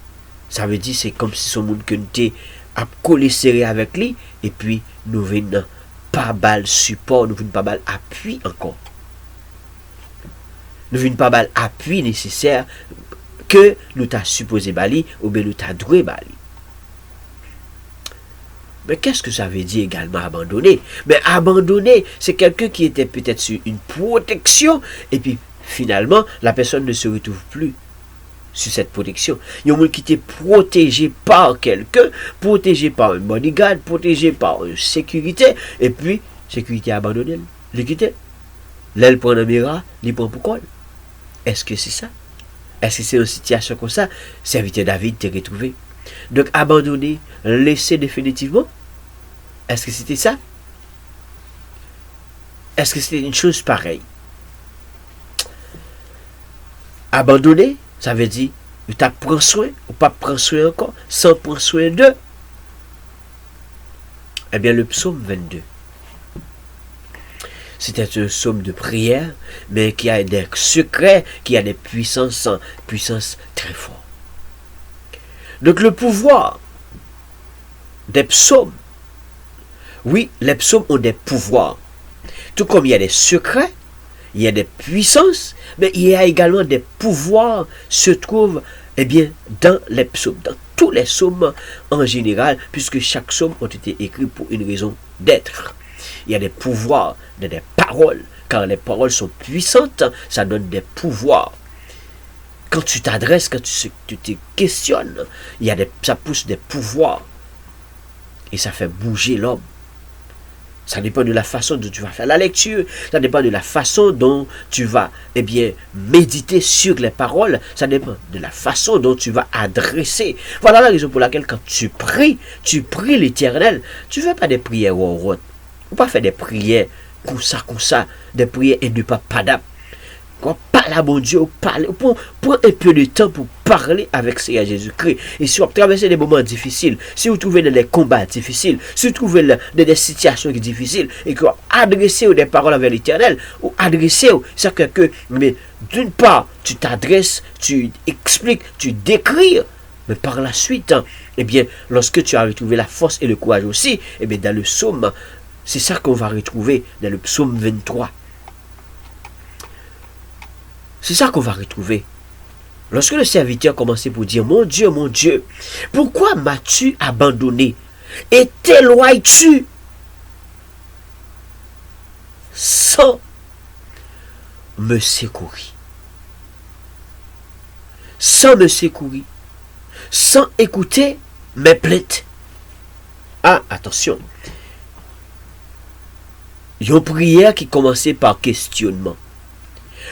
Speaker 1: ça veut dire c'est comme si son monde que nous t'es à coller serré avec lui, et puis nous venons pas bal support, nous venons pas bal appui encore. Nous venons pas bal appui nécessaire que nous t'a supposé bali ou bien nous t'a doué bali. Mais qu'est-ce que ça veut dire également abandonner? Mais abandonner, c'est quelqu'un qui était peut-être sur une protection et puis finalement la personne ne se retrouve plus sur cette protection. Il y a un monde qui était protégé par quelqu'un, protégé par un bodyguard, protégé par une sécurité, et puis sécurité abandonnée, il quitté. Là, il prend un miroir, il prend pour quoi? Est-ce que c'est ça? Est-ce que c'est une situation comme ça? Serviteur David t'est retrouvé. Donc abandonner, laisser définitivement. Est-ce que c'était ça? Est-ce que c'était une chose pareille? Abandonner, ça veut dire, tu prends soin, ou pas prendre soin encore, sans prendre soin d'eux. Eh bien, le psaume 22, c'était un psaume de prière, mais qui a des secrets, qui a des puissances très fortes. Donc, le pouvoir des psaumes, oui, les psaumes ont des pouvoirs. Tout comme il y a des secrets, il y a des puissances, mais il y a également des pouvoirs se trouvent, eh bien, dans les psaumes, dans tous les psaumes en général, puisque chaque psaume a été écrit pour une raison d'être. Il y a des pouvoirs dans des paroles, car les paroles sont puissantes, ça donne des pouvoirs. Quand tu t'adresses, quand tu te questionnes, ça pousse des pouvoirs. Et ça fait bouger l'homme. Ça dépend de la façon dont tu vas faire la lecture. Ça dépend de la façon dont tu vas, eh bien, méditer sur les paroles. Ça dépend de la façon dont tu vas adresser. Voilà la raison pour laquelle quand tu pries l'Éternel. Tu ne fais pas des prières au rot. Ou pas faire des prières comme ça, des prières et du papadap. Quand parle à mon Dieu, prends un peu de temps pour parler avec Seigneur Jésus-Christ. Et si vous traversez des moments difficiles, si vous trouvez dans des combats difficiles, si vous trouvez dans des situations difficiles, et que vous adressez des paroles avec l'Éternel, ou adressez, c'est que, mais d'une part, tu t'adresses, tu expliques, tu décris, mais par la suite, eh bien, lorsque tu as retrouvé la force et le courage aussi, eh bien, dans le psaume, c'est ça qu'on va retrouver dans le psaume 23. C'est ça qu'on va retrouver. Lorsque le serviteur commençait pour dire, mon Dieu, pourquoi m'as-tu abandonné et t'éloignes-tu sans me secourir? Sans me secourir. Sans écouter mes plaintes. Ah, attention. Il y a une prière qui commençait par questionnement.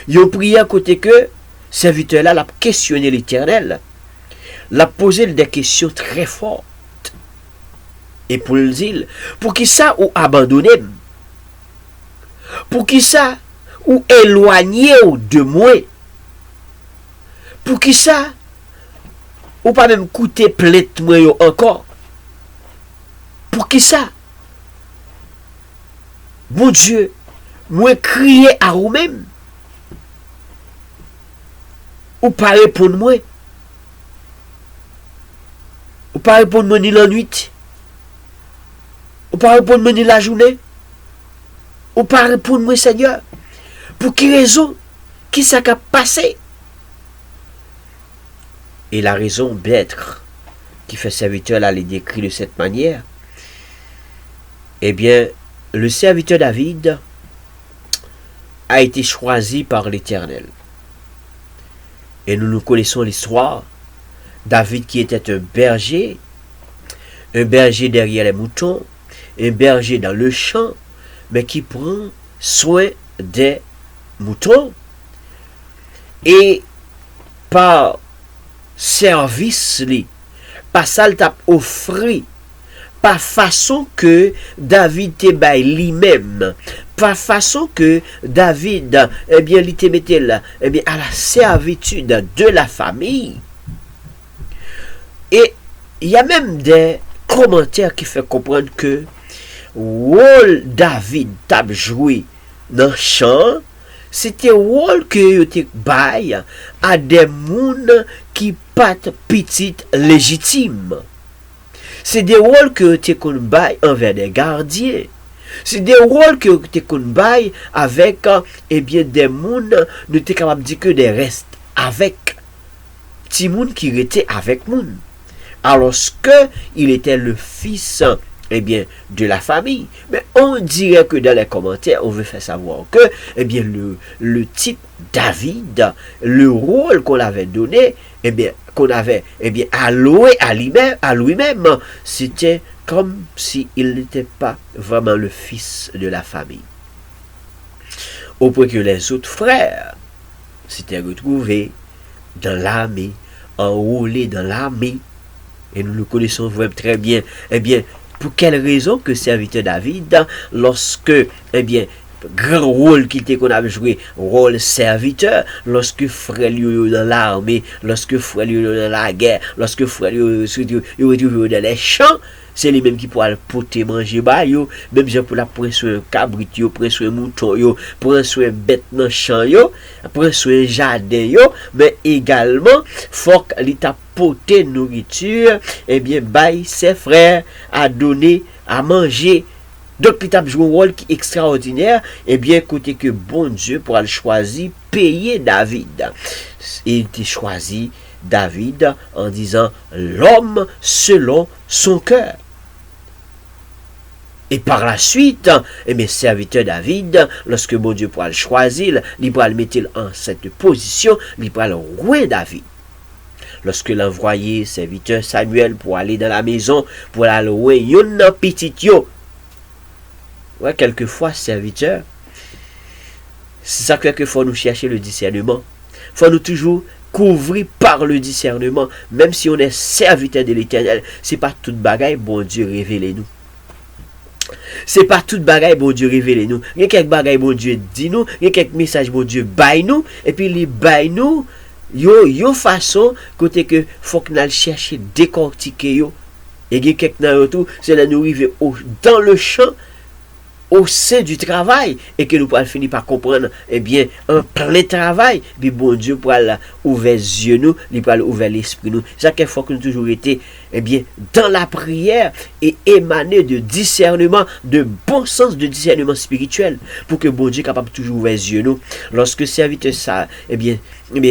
Speaker 1: Il y a une prière côté que serviteur-là l'a questionné l'Éternel, l'a posé des questions très fortes. Et pour le dire, pour qui ça ou abandonné, pour qui ça ou éloigné de moi, pour qui ça ou pas même coûter plainte moi encore, pour qui ça, mon Dieu, moi crier à vous-même, ou pas répondre moi, ou pas répondre moi ni la nuit, ou pas répondre moi ni la journée, ou pas répondre moi Seigneur, pour quelle raison, qui ça a passé? Et la raison d'être qui fait serviteur là les décrit de cette manière, eh bien, le serviteur David a été choisi par l'Éternel. Et nous connaissons l'histoire. David qui était un berger derrière les moutons, un berger dans le champ, mais qui prend soin des moutons. Et par service, par ça, il t'a offert, par façon que David te baille lui-même, par façon que David, eh bien, il te mettait là, eh bien, à la servitude de la famille. Et il y a même des commentaires qui font comprendre que rôle David t'a joué dans le champ, c'était rôle que tu bail à des moun qui pas petit légitime. C'est des rôles que tu bail envers des gardiens. C'est des rôles que tu bail avec eh bien des moun ne t'es capable de dire que des restes avec ti moun qui était avec moun. Alors que il était le fils eh bien, de la famille. Mais on dirait que dans les commentaires, on veut faire savoir que, eh bien, le titre David, le rôle qu'on avait donné, eh bien, qu'on avait, eh bien, alloué à lui-même, c'était comme s'il n'était pas vraiment le fils de la famille. Au point que les autres frères s'étaient retrouvés dans l'armée, enrôlés dans l'armée, et nous le connaissons vraiment très bien, eh bien, pour quelle raison que serviteur David, lorsque, eh bien, grand rôle qu'on avait joué, rôle serviteur, lorsque frère lui dans l'armée, lorsque frère lui dans la guerre, lorsque frère lui retrouvé dans les champs, c'est lui-même qui pourra le porter manger bas yo, même j'ai pour la prendre sur un cabrit yo, prendre sur un mouton yo, prendre sur un bête dans champ yo, prendre sur un jardin yo, mais également faut qu'il t'a porter nourriture, et bien bail ses frères à donner à manger. Donc il t'a joué un rôle qui est extraordinaire, et bien côté que bon Dieu pourra le choisir payer David. Il était choisi David en disant l'homme selon son cœur. Et par la suite, eh bien, serviteur David, lorsque bon Dieu pourra le choisir, il pourra le mettre en cette position, il pourra le roi David. Lorsque l'envoyé serviteur Samuel pour aller dans la maison, pour aller louer yon petit yo. Ouais, quelquefois, serviteur, c'est ça que quelquefois nous chercher le discernement. Il faut nous toujours couvrir par le discernement, même si on est serviteur de l'Éternel. C'est pas toute bagaille, bon Dieu, révélez-nous. C'est pas toute bagaille, bon Dieu, révélez-nous. Il y a quelques bagailles, bon Dieu, dis-nous. Il y a quelques messages, bon Dieu, baille nous. Et puis, les baille nous, yo façon, côté que faut qu'on aille chercher, décortiquer yo. Et il y a quelques dans retour, c'est là nous arriver dans le champ, au sein du travail, et que nous pourrons finir par comprendre, eh bien, un plein travail, puis bon Dieu pourra ouvrir les yeux nous, il pourra ouvrir l'esprit nous. C'est ça qu'il faut que nous toujours été, eh bien, dans la prière et émaner de discernement, de bon sens de discernement spirituel, pour que bon Dieu soit capable de toujours ouvrir les yeux nous. Lorsque serviteur ça, eh bien,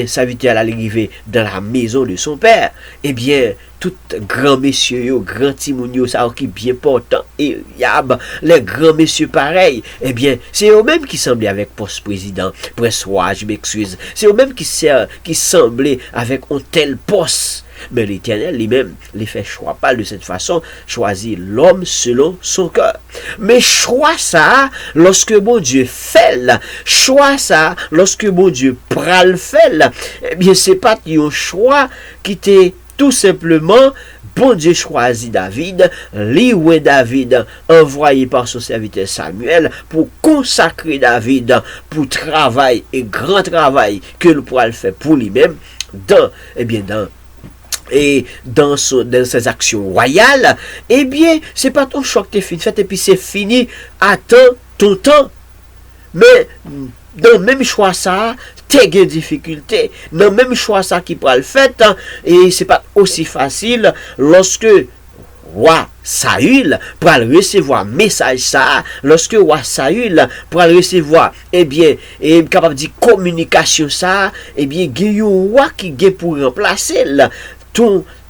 Speaker 1: serviteur allait arriver dans la maison de son père, eh bien, tout grand messieurs, grand timounio, ça qui bien portant, et yab, les grands messieurs pareils, eh bien, c'est eux-mêmes qui semblaient avec poste-président, pressoir, je m'excuse, c'est eux-mêmes qui semblaient avec un tel poste. Mais l'Éternel lui-même les fait choix pas de cette façon, choisit l'homme selon son cœur. Mais choix ça, lorsque bon Dieu fait, choix ça, lorsque bon Dieu pral fait, eh bien c'est pas un choix qui était tout simplement, bon Dieu choisit David, l'Ioué David, envoyé par son serviteur Samuel, pour consacrer David pour travail et grand travail que le pourra le faire pour lui-même, dans ses actions royales, eh bien, c'est pas ton choix que tu es fait, et puis c'est fini, attends ton temps. Mais, dans le même choix ça, t'es des difficultés. Dans le même choix ça qui pourra le faire, et c'est pas aussi facile lorsque roi Saül pour recevoir message ça, lorsque roi Saül pour recevoir, eh bien, et capable de communication ça, eh bien, il y a un roi qui est pour remplacer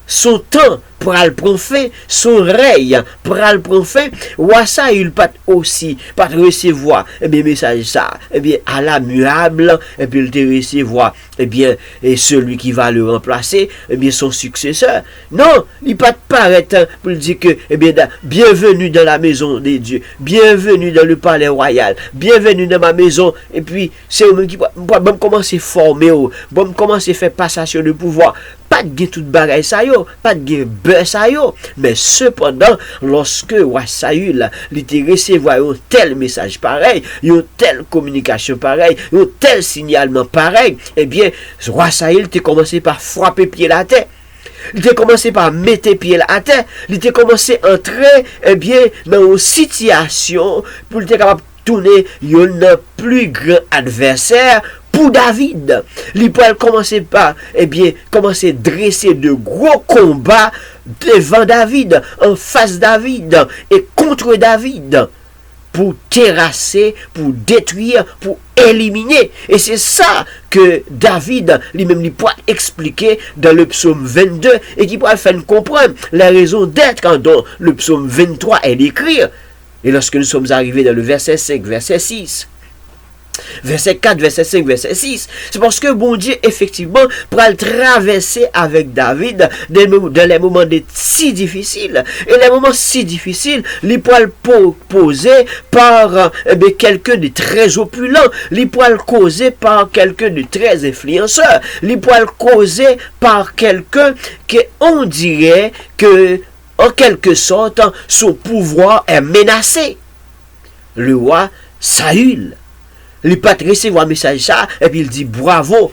Speaker 1: son temps pour le prendre fin, son règne pour le prendre fin, roi ça il pas aussi pas recevoir et bien message ça et bien à l'amiable et puis il te recevoir et bien et celui qui va le remplacer et bien son successeur. Non, il pas paraître pour dire que et bien bienvenue dans la maison des dieux, bienvenue dans le palais royal, bienvenue dans ma maison, et puis c'est eux qui vont commencer à former, vont commencer à faire passation de pouvoir. Pas de toute bagaille ça yo, pas de beurre ça yo, mais cependant lorsque roi Saül il te recevoir un tel message pareil, une telle communication pareil, un tel signalement pareil, eh bien roi Saül te commencé par frapper pied la tête. Il a commencé par mettre pied à terre. Il a commencé à entrer, eh bien, dans une situation pour être capable de tourner un plus grand adversaire pour David. Il peut commencer par, eh bien, commencer à dresser de gros combats devant David, en face de David et contre David, pour terrasser, pour détruire, pour éliminer. Et c'est ça que David lui-même lui peut expliquer dans le psaume 22 et qui pourra faire comprendre la raison d'être quand dans le psaume 23 est écrit. Et lorsque nous sommes arrivés dans le verset 5, verset 6, verset 4, verset 5, verset 6, c'est parce que bon Dieu, effectivement, pourra le traverser avec David dans les moments si difficiles. Et les moments si difficiles, il pourra le poser par quelqu'un de très opulent, il pourra le causer par quelqu'un de très influenceur, il pourra le causer par quelqu'un qui, on dirait que, en quelque sorte, son pouvoir est menacé. Le roi Saül. Il peut recevoir un message ça, et puis il dit bravo,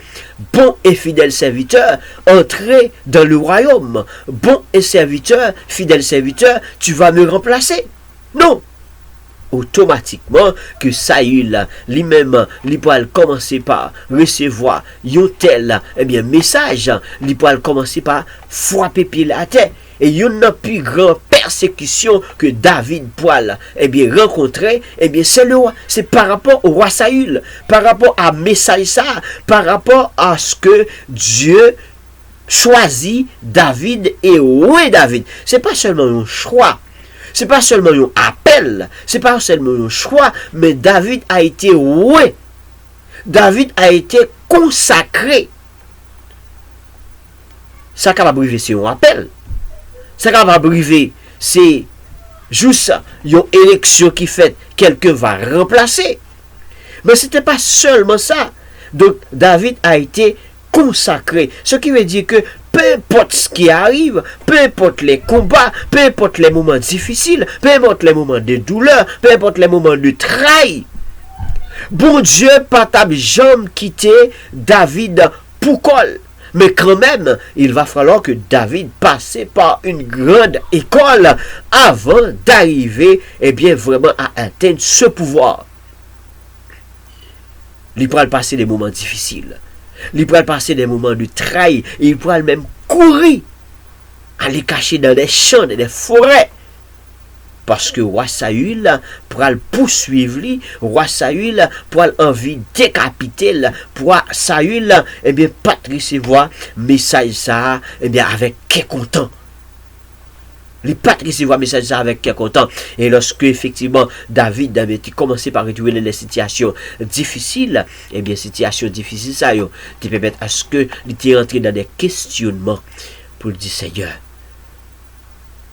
Speaker 1: bon et fidèle serviteur, entrez dans le royaume. Bon et serviteur, fidèle serviteur, tu vas me remplacer. Non. Automatiquement que Saül lui-même, il peut commencer par recevoir un tel message, il peut commencer par frapper pied à terre. Et il y a une plus grande persécution que David poil rencontrer, c'est le roi. C'est par rapport au roi Saül, par rapport à Messaïsa, par rapport à ce que Dieu choisit David et ouais David. C'est pas seulement un choix, c'est pas seulement un appel, c'est pas seulement un choix, mais David a été ouais. David a été consacré. Ça capable de c'est un appel. Ça va briver, c'est juste une élection qui fait quelqu'un va remplacer. Mais ce n'était pas seulement ça. Donc David a été consacré. Ce qui veut dire que peu importe ce qui arrive, peu importe les combats, peu importe les moments difficiles, peu importe les moments de douleur, peu importe les moments de trahi, bon Dieu pas jamais quitté David pour col. Mais quand même, il va falloir que David passe par une grande école avant d'arriver, vraiment à atteindre ce pouvoir. Il pourra passer des moments difficiles. Il pourra passer des moments de trahi. Il pourra même courir, aller cacher dans des champs, dans des forêts. Parce que roi Saül pourra le poursuivre, roi Saül pourra envie décapiter, roi Saül, pas recevoir message ça, avec quel content. Les pas recevoir message ça avec quel content. Et lorsque effectivement David avait commencé par réduire les situations difficiles, situations difficiles ça yo, te permettre à ce que il était entré dans des questionnements pour dire Seigneur,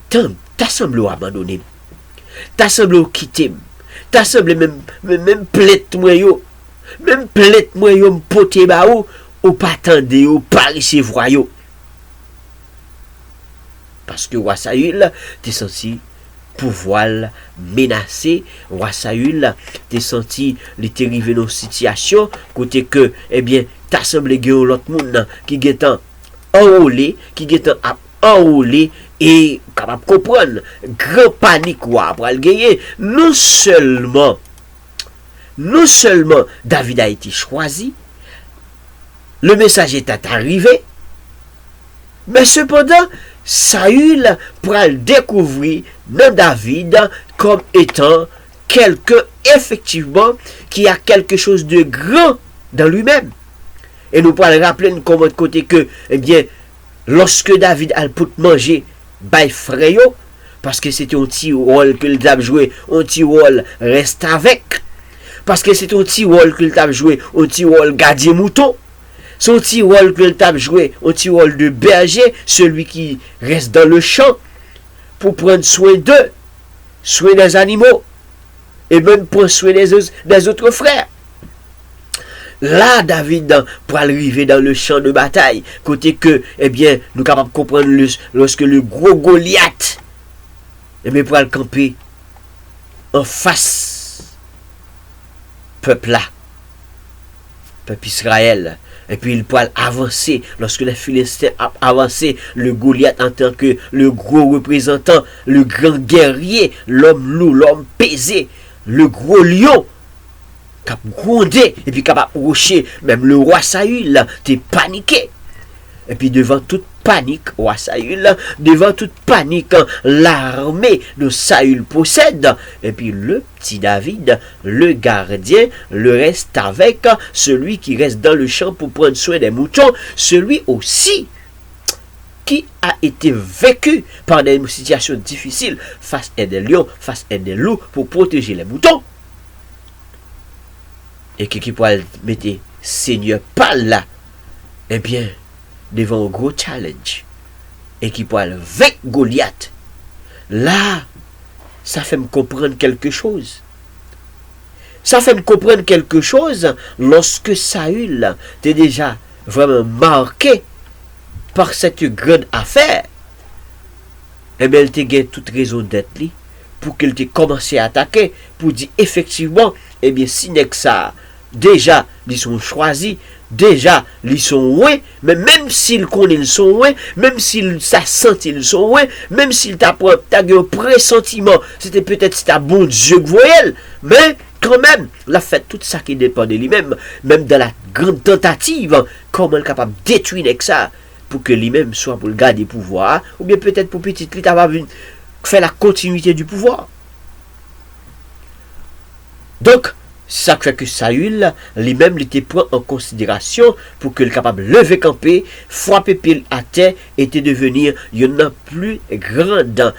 Speaker 1: t'as semblé abandonner. T'as semblé quitter, t'as semblé même plaître moi yo, même plaître moi yo m'poter ba ou pas tendre ou pas recevoir yo. Parce que roi Saül t'es senti pouvoir menacer, roi Saül t'es senti il t'est arrivé dans une situation côté que t'as semblé gagner l'autre monde qui guettant enrôlé, qui guettant enrôlé et capable de comprendre grand panique pour le gagner. Non seulement David a été choisi, le message est arrivé, mais cependant Saül pourra le découvrir dans David comme étant quelqu'un effectivement qui a quelque chose de grand dans lui-même. Et nous pourrons le rappeler comme autre côté que lorsque David a pu manger by frère, parce que c'était un petit rôle que il a joué, un petit rôle reste avec, parce que c'est un petit rôle que il a joué, un petit rôle gardien mouton, son petit rôle que il a joué, un petit rôle de berger, celui qui reste dans le champ pour prendre soin d'eux, soin des animaux et même prendre soin des autres frères. Là, David, pour arriver dans le champ de bataille, côté que, nous sommes capables de comprendre lorsque le gros Goliath, pour aller camper en face, peuple là. peuple Israël. Et puis il pourra avancer. Lorsque les Philistins a avancé, le Goliath en tant que le gros représentant, le grand guerrier, l'homme loup, l'homme pesé, le gros lion, qui a grondé, et puis capable de rocher, même le roi Saül, t'es paniqué. Et puis devant toute panique, roi Saül, devant toute panique, l'armée de Saül possède. Et puis le petit David, le gardien, le reste avec celui qui reste dans le champ pour prendre soin des moutons, celui aussi qui a été vécu par des situations difficiles face à des lions, face à des loups pour protéger les moutons. Et qui pourrait mettre Seigneur pas là, eh bien, devant un gros challenge, et qui pourrait avec Goliath, là, ça fait me comprendre quelque chose. Ça fait me comprendre quelque chose lorsque Saül était déjà vraiment marqué par cette grande affaire. Eh bien, il a toute raison d'être là pour qu'il ait commencé à attaquer, pour dire effectivement, eh bien, si n'est que ça, déjà, ils sont choisis, déjà, ils sont loin, mais même s'ils connaissent, ils sont loin, même s'ils sentent, ils sont loin, même s'ils t'as un pressentiment, c'était peut-être c'est un bon Dieu que vous voyez, mais quand même, il a fait tout ça qui dépend de lui-même, même dans la grande tentative, comment il est capable de détruire avec ça, pour que lui-même soit pour le garder le pouvoir, ou bien peut-être pour petit lui, faire la continuité du pouvoir. Donc, ça fait que Saül, lui-même, il était pris en considération pour qu'il soit capable de lever camper, frapper pile à terre, et de devenir une plus grande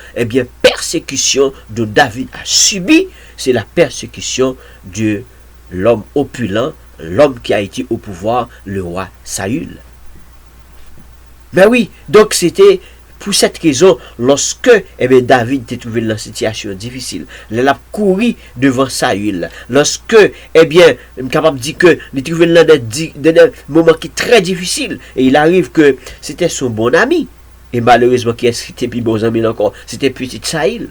Speaker 1: persécution de David a subi. C'est la persécution de l'homme opulent, l'homme qui a été au pouvoir, le roi Saül. Ben oui, donc c'était pour cette raison, lorsque David était trouvé dans une situation difficile, il a couru devant Saül. Lorsque, capable de dire que il est trouvé dans des moments qui sont très difficiles, et il arrive que c'était son bon ami, et malheureusement, qui était plus bon ami encore, c'était petit Saül,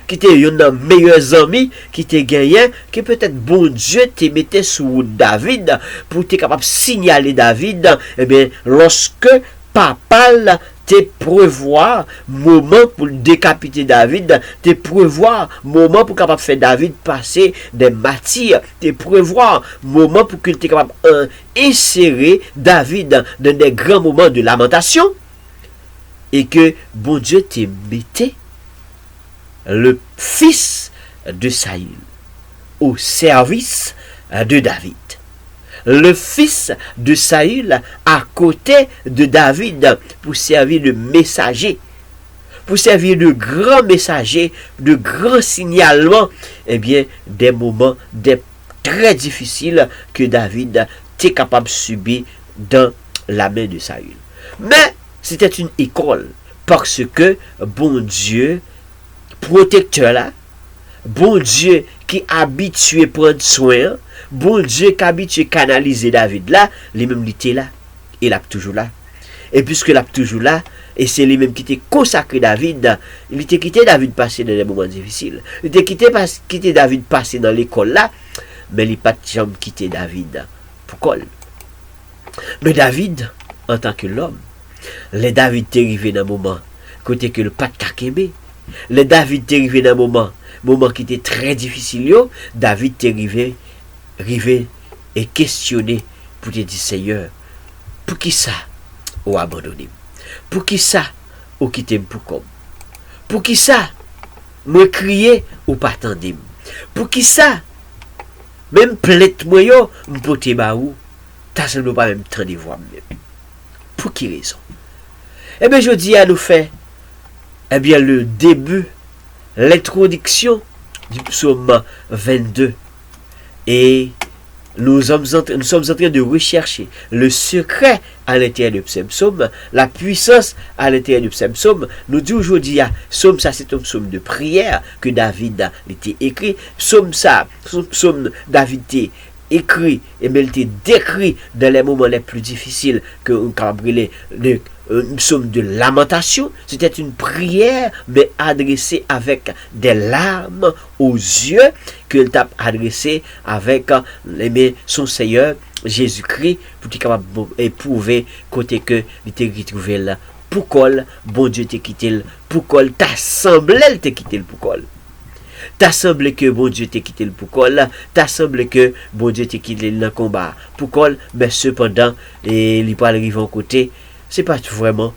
Speaker 1: qui était un de mes meilleurs amis, qui était gagné, qui peut-être bon Dieu te mettait sous David, pour être capable de signaler David, lorsque papa te prévoir moment pour décapiter David, te prévoir moment pour capable faire David passer des matières, te prévoir moment pour qu'il était capable d'insérer David dans des grands moments de lamentation, et que bon Dieu te mettait le fils de Saül au service de David. Le fils de Saül à côté de David pour servir de messager, pour servir de grand messager, de grand signalement, des moments très difficiles que David était capable de subir dans la main de Saül. Mais c'était une école, parce que bon Dieu, protecteur là, bon Dieu qui habitué à prendre soin, bon Dieu qui habitué à canaliser David là, lui-même il était là, il est toujours là. Et puisque il est toujours là, et c'est lui-même qui était consacré David, il était quitté David passer dans des moments difficiles. Il était quitté David passer dans l'école là, mais il n'a pas jamais quitté David. Pourquoi? Mais David, en tant que l'homme, les David est arrivé dans un moment, côté que le pas de kakembe, les David est arrivé dans un moment qui était très difficile, David est arrivé et questionné pour te dire Seigneur, pour qui ça ou abandonné, pour qui ça ou quitter pour comme, pour qui ça me crier ou pas attendre, pour qui ça même plainte moi yo m'pote ba ou t'as seulement pas même temps de voir même, pour qui raison? Je dis à nous faire le début, l'introduction du psaume 22. Et nous sommes en train de rechercher le secret à l'intérieur du psaume, la puissance à l'intérieur du psaume. Nous disons aujourd'hui, psaume ça c'est un psaume de prière que David a été écrit. Psaume ça, psaume David écrit et il était décrit dans les moments les plus difficiles que on brûlé une psaume de lamentation. C'était une prière mais adressée avec des larmes aux yeux qu'il t'a adressé avec son Seigneur Jésus-Christ pour qu'il capable éprouver côté que il était retrouvé là pour col bon Dieu t'a quitté pour col t'a semblé t'a quitté pour col. T'as semblé que bon Dieu t'a quitté le pourquoi, t'as semblé que bon Dieu t'a quitté le combat. Pourquoi, mais cependant, et il pas arriver en côté, c'est pas vraiment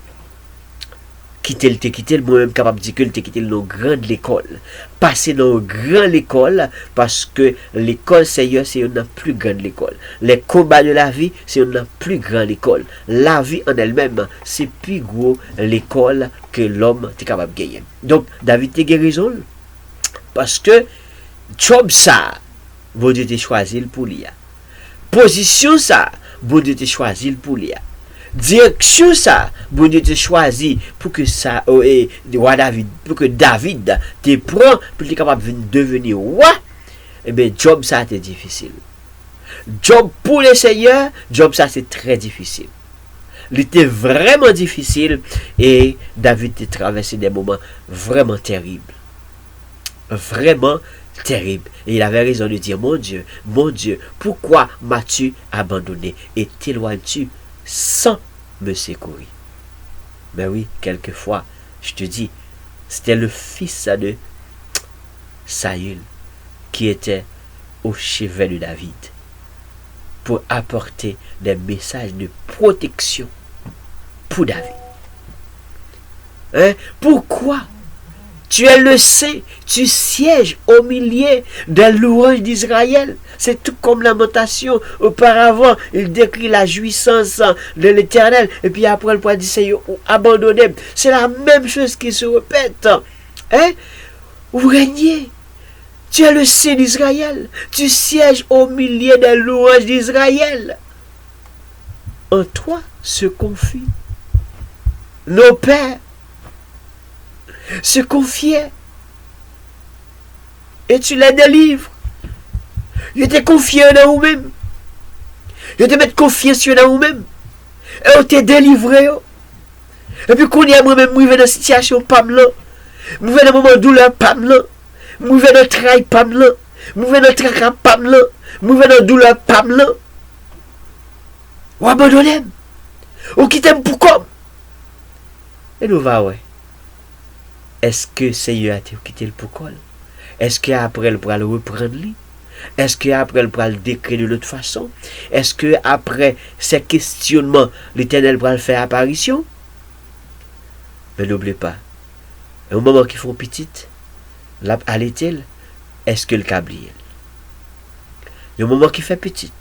Speaker 1: quitté le moi-même capable de dire que t'es quitté dans grande l'école. Passer dans grande école, parce que l'école Seigneur, c'est une plus grande école. Les combats de la vie, c'est une plus grande école. La vie en elle-même, c'est plus gros l'école que l'homme est capable de gagner. Donc, David t'a guérison. Parce que job ça, bon Dieu t'a choisi pour lui. Position ça, bon Dieu t'a choisi pour lui. Direction ça, bon Dieu t'a choisi pour que ça, roi David, pour que David te prend pour être capable de devenir roi. Eh bien, job ça c'est difficile. Job pour les seigneurs, job ça c'est très difficile. Il était vraiment difficile et David a traversé des moments vraiment terribles. Vraiment terrible. Et il avait raison de dire, mon Dieu, pourquoi m'as-tu abandonné et t'éloignes-tu sans me secourir? Ben oui, quelquefois, je te dis, c'était le fils de Saül qui était au chevet de David pour apporter des messages de protection pour David. Hein? Pourquoi? Tu es le saint, tu sièges au milieu des louanges d'Israël. C'est tout comme lamentation. Auparavant, il décrit la jouissance de l'Éternel. Et puis après, il pourra dire, Seigneur, abandonné. C'est la même chose qui se répète. Hein? Vous régnez. Tu es le saint d'Israël. Tu sièges au milieu des louanges d'Israël. En toi se confie nos pères. Se confier et tu les délivres. Je te confie dans vous-même. Je te mets confiance dans vous-même. Et on te délivré. Et puis qu'on y a moi-même, moi, je vais dans la situation pas là. Moi, je vais dans le moment de douleur pas là. Moi, je vais dans le travail pas là. Moi, je vais dans le travail pas là. Moi, je vais dans la douleur pas là. Ou abandonner. Ou quitter pourquoi. Et nous va, ouais. Est-ce que Seigneur a quitté le pourquoi? Est-ce qu'après il pourra le reprendre? Est-ce qu'après il pourra le décrire de l'autre façon? Est-ce qu'après ces questionnements, l'Éternel pourra le faire apparition? Mais n'oubliez pas, au moment qu'ils font petite, allait-il? Est-ce que le câble est? Au moment qu'il fait petite,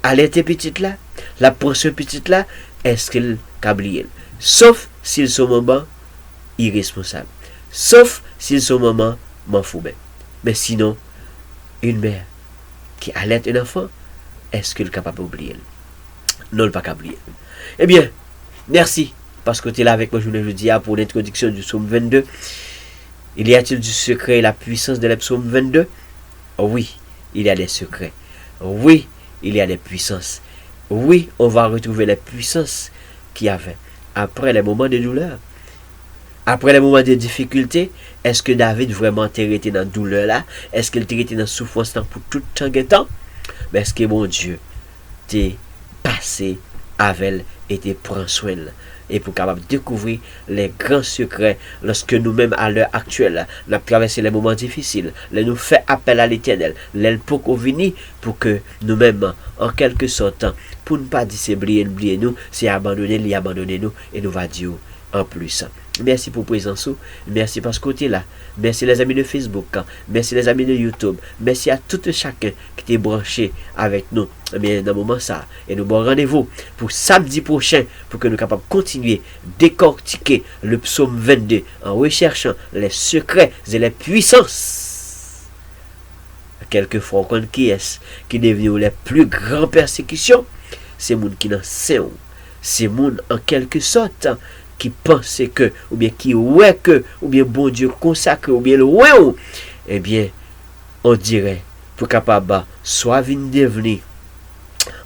Speaker 1: allait-il petite là? La portion petite là, est-ce que le câble est? Sauf s'ils sont moment irresponsable. Sauf s'ils sont maman m'en fout bien. Mais sinon, une mère qui allait un enfant, est-ce qu'elle est capable d'oublier? Non, elle n'est pas capable d'oublier. Eh bien, merci parce que tu es là avec moi aujourd'hui pour l'introduction du psaume 22. Il y a-t-il du secret et la puissance de la psaume 22? Oui, il y a des secrets. Oui, il y a des puissances. Oui, on va retrouver les puissances qu'il y avait après les moments de douleur. Après les moments de difficulté, est-ce que David vraiment était dans la douleur là? Est-ce qu'il était dans la souffrance pour tout le temps? Mais est-ce que mon Dieu t'est passé avec et te prend soin et pour capable découvrir les grands secrets lorsque nous-mêmes à l'heure actuelle nous traversons les moments difficiles, nous fait appel à l'Éternel, pour qu'on vienne pour que nous-mêmes en quelque sorte pour ne pas dire c'est oublier nous, c'est abandonner nous et nous va dire en plus. Merci pour présence, merci parce que tu es là. Merci les amis de Facebook, merci les amis de YouTube, merci à tout chacun qui est branché avec nous. Eh bien, dans le moment ça, et nous bon rendez-vous pour samedi prochain pour que nous capables continuer décortiquer le psaume 22 en recherchant les secrets et les puissances. Quelquefois, on connaît qui est qui devient les plus grandes persécutions. C'est monde qui n'en sait, c'est monde en quelque sorte qui pensait que, ou bien qui ouais que, ou bien bon Dieu consacre, ou bien le ouais, eh bien, on dirait, pour capable soit vient devenir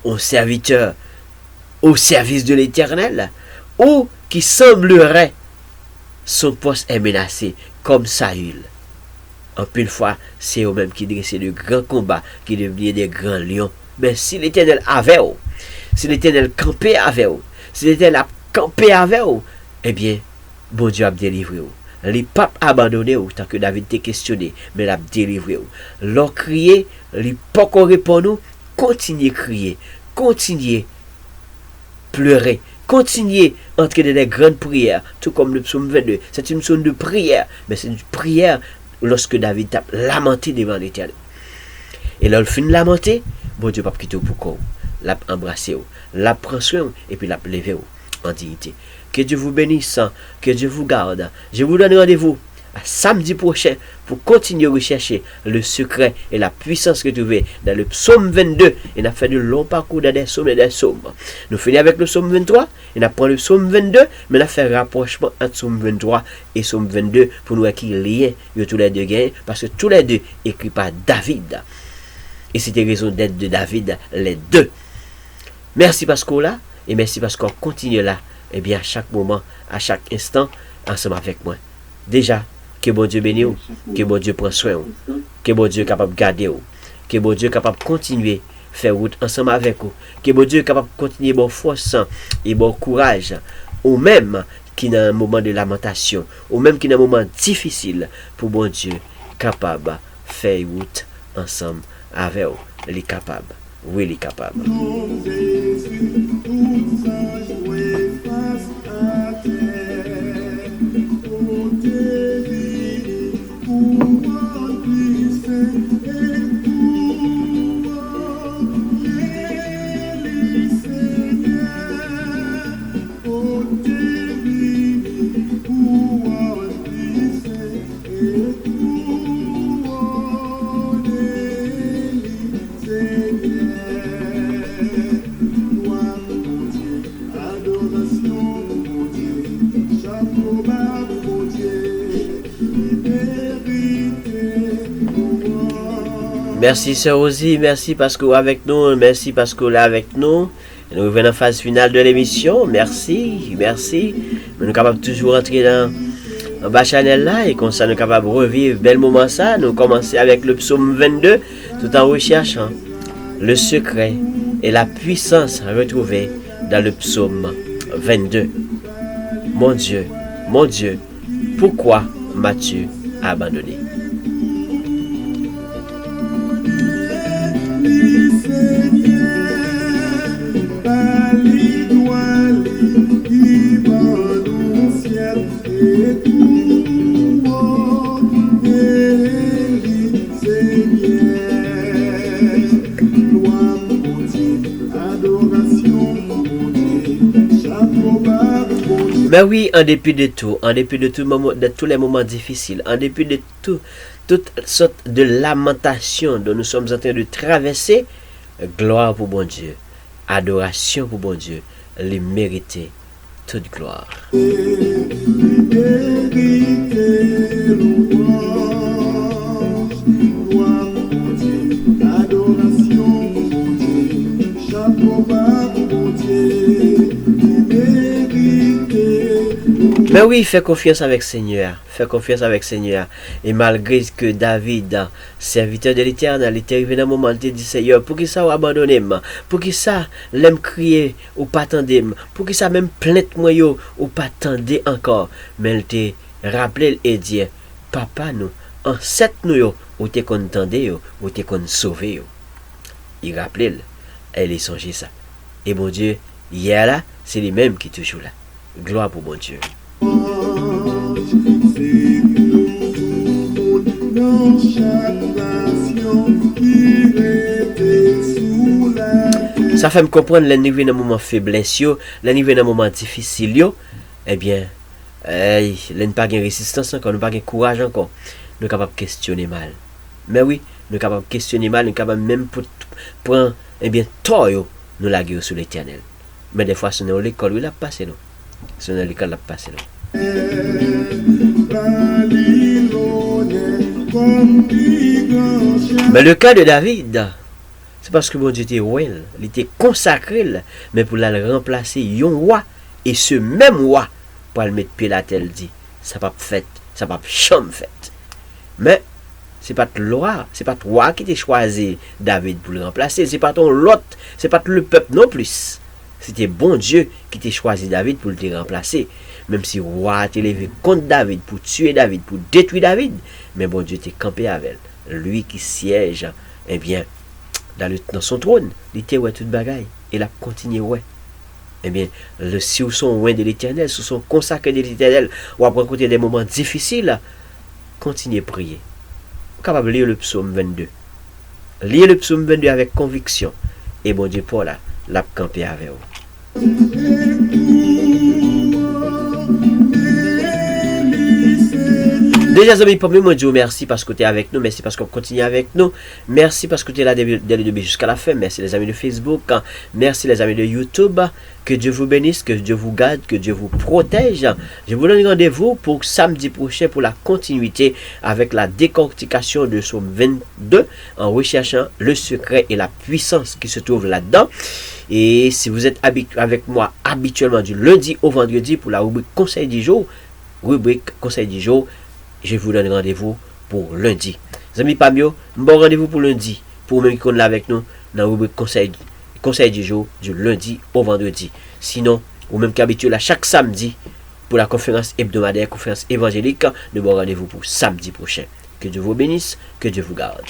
Speaker 1: un serviteur au service de l'Éternel, ou qui semblerait son poste est menacé, comme Saül. En une fois, c'est eux-mêmes qui dressaient de grands combats, qui devenaient des grands lions. Mais si l'Éternel avait, si l'Éternel campait avec eux, si l'Éternel a campé avec eux, eh bien, bon Dieu a délivré eux. Les papes abandonné eux, tant que David était questionné, mais l'a délivré eux. Leur crier, les pas qu'on répond nous, continuez crier, continuez pleurer, continuez entrer dans des grandes prières, tout comme le psaume 22. C'est une psaume de prière, mais c'est une prière lorsque David a lamenté devant l'Éternel. Et là, il finit de lamenter, bon Dieu pas quitter pour quoi, l'a embrassé, l'a prend soin et puis l'a levé en dignité. Que Dieu vous bénisse, que Dieu vous garde. Je vous donne rendez-vous à samedi prochain pour continuer à rechercher le secret et la puissance que trouvé dans le psaume 22. Et on a fait de longs parcours dans des psaumes et des psaumes. Nous finissons avec le psaume 23, et on a pris le psaume 22, mais on a fait un rapprochement entre psaume 23 et psaume 22 pour nous voir qui lien tous les deux gagnent, parce que tous les deux écrits par David. Et c'était raison d'être de David, les deux. Merci parce qu'on là, et merci parce qu'on continue là. Et bien à chaque moment, à chaque instant, ensemble avec moi. Déjà, que bon Dieu bénisse, que bon Dieu prenne soin, que bon Dieu est capable de garder, que bon Dieu est capable de continuer à faire route ensemble avec vous, que bon Dieu est capable de continuer bon force et bon courage, ou même qui dans un moment de lamentation, ou même qui dans un moment difficile, pour bon Dieu capable de faire route ensemble avec vous. Il est capable, oui, il est capable. Merci Sœur Rosie, merci parce que vous êtes avec nous, merci parce que vous êtes avec nous. Nous revenons en phase finale de l'émission, merci. Mais nous sommes capables de toujours entrer dans bas channel là et comme ça nous sommes capables de revivre bel moment ça. Nous commençons avec le psaume 22 tout en recherchant le secret et la puissance retrouvée dans le psaume 22. Mon Dieu, pourquoi m'as-tu abandonné? Mais oui, en dépit de tout, de tous les moments difficiles, en dépit de toute sorte de lamentation dont nous sommes en train de traverser, gloire pour bon Dieu, adoration pour bon Dieu, les mériter toute gloire. Mais oui, fais confiance avec Seigneur. Et malgré que David, serviteur de l'Éternel, était arrivé dans un moment, il dit Seigneur, pour qui ça vous abandonné, pour qui ça l'aime crier ou pas attendre, pour qui ça même plainte moi ou pas attendre encore. Mais il te rappelé et dit Papa nous, en 7 nous ou t'es contendé ou t'es qu'on sauvé. Il rappelait, elle est songé ça. Et bon Dieu, hier là, c'est les mêmes qui toujours là. Gloire pour bon Dieu. Ça fait me comprendre le niveau d'un moment faiblesse, le niveau d'un moment difficile, eh bien, nous pas de résistance encore, nous pas de courage encore. Nous sommes capables de questionner mal. Mais oui, nous sommes capables de questionner mal, nous sommes capables même pour prendre, eh bien, tort, nous la guerre sur l'Éternel. Mais des fois, ce n'est pas l'école où il a passé, non. Ce n'est pas l'école où il a passé, non. Mais le cas de David, c'est parce que bon Dieu était ouais, il était consacré, mais pour la remplacer un roi, et ce même roi, pour le mettre pied la telle dit, ça pas fait, ça pas chambre fait. Mais, c'est pas le roi, c'est pas toi qui t'es choisi David pour le remplacer, c'est pas ton lot, c'est pas le peuple non plus. C'était bon Dieu qui t'a choisi David pour le remplacer. Même si le roi t'a levé contre David pour tuer David, pour détruire David, mais bon Dieu t'a campé avec elle. Lui qui siège, eh bien, dans son trône, il était ouais toute bagaille. Et il a continué ouais. Eh bien, si vous sont loin de l'éternel, si vous sont consacrés de l'éternel, ou après côté des moments difficiles, continuez à prier. Vous êtes capable de lire le psaume 22. Lire le psaume 22 avec conviction. Et bon Dieu, pour là, l'a campé avec vous. Déjà, amis, pour moi, Dieu, merci parce que tu es avec nous. Merci parce qu'on continue avec nous. Merci parce que tu es là dès le début jusqu'à la fin. Merci les amis de Facebook. Merci les amis de YouTube. Que Dieu vous bénisse, que Dieu vous garde, que Dieu vous protège. Je vous donne rendez-vous pour samedi prochain pour la continuité avec la décortication de Psaume 22 en recherchant le secret et la puissance qui se trouve là-dedans. Et si vous êtes avec moi habituellement du lundi au vendredi pour la rubrique Conseil du jour, je vous donne rendez-vous pour lundi. Les amis, pas mieux, bon rendez-vous pour lundi, pour même qu'on est avec nous dans la rubrique Conseil du jour, du lundi au vendredi. Sinon, ou même qu'habituel à chaque samedi, pour la conférence hebdomadaire, conférence évangélique, de bon rendez-vous pour samedi prochain. Que Dieu vous bénisse, que Dieu vous garde.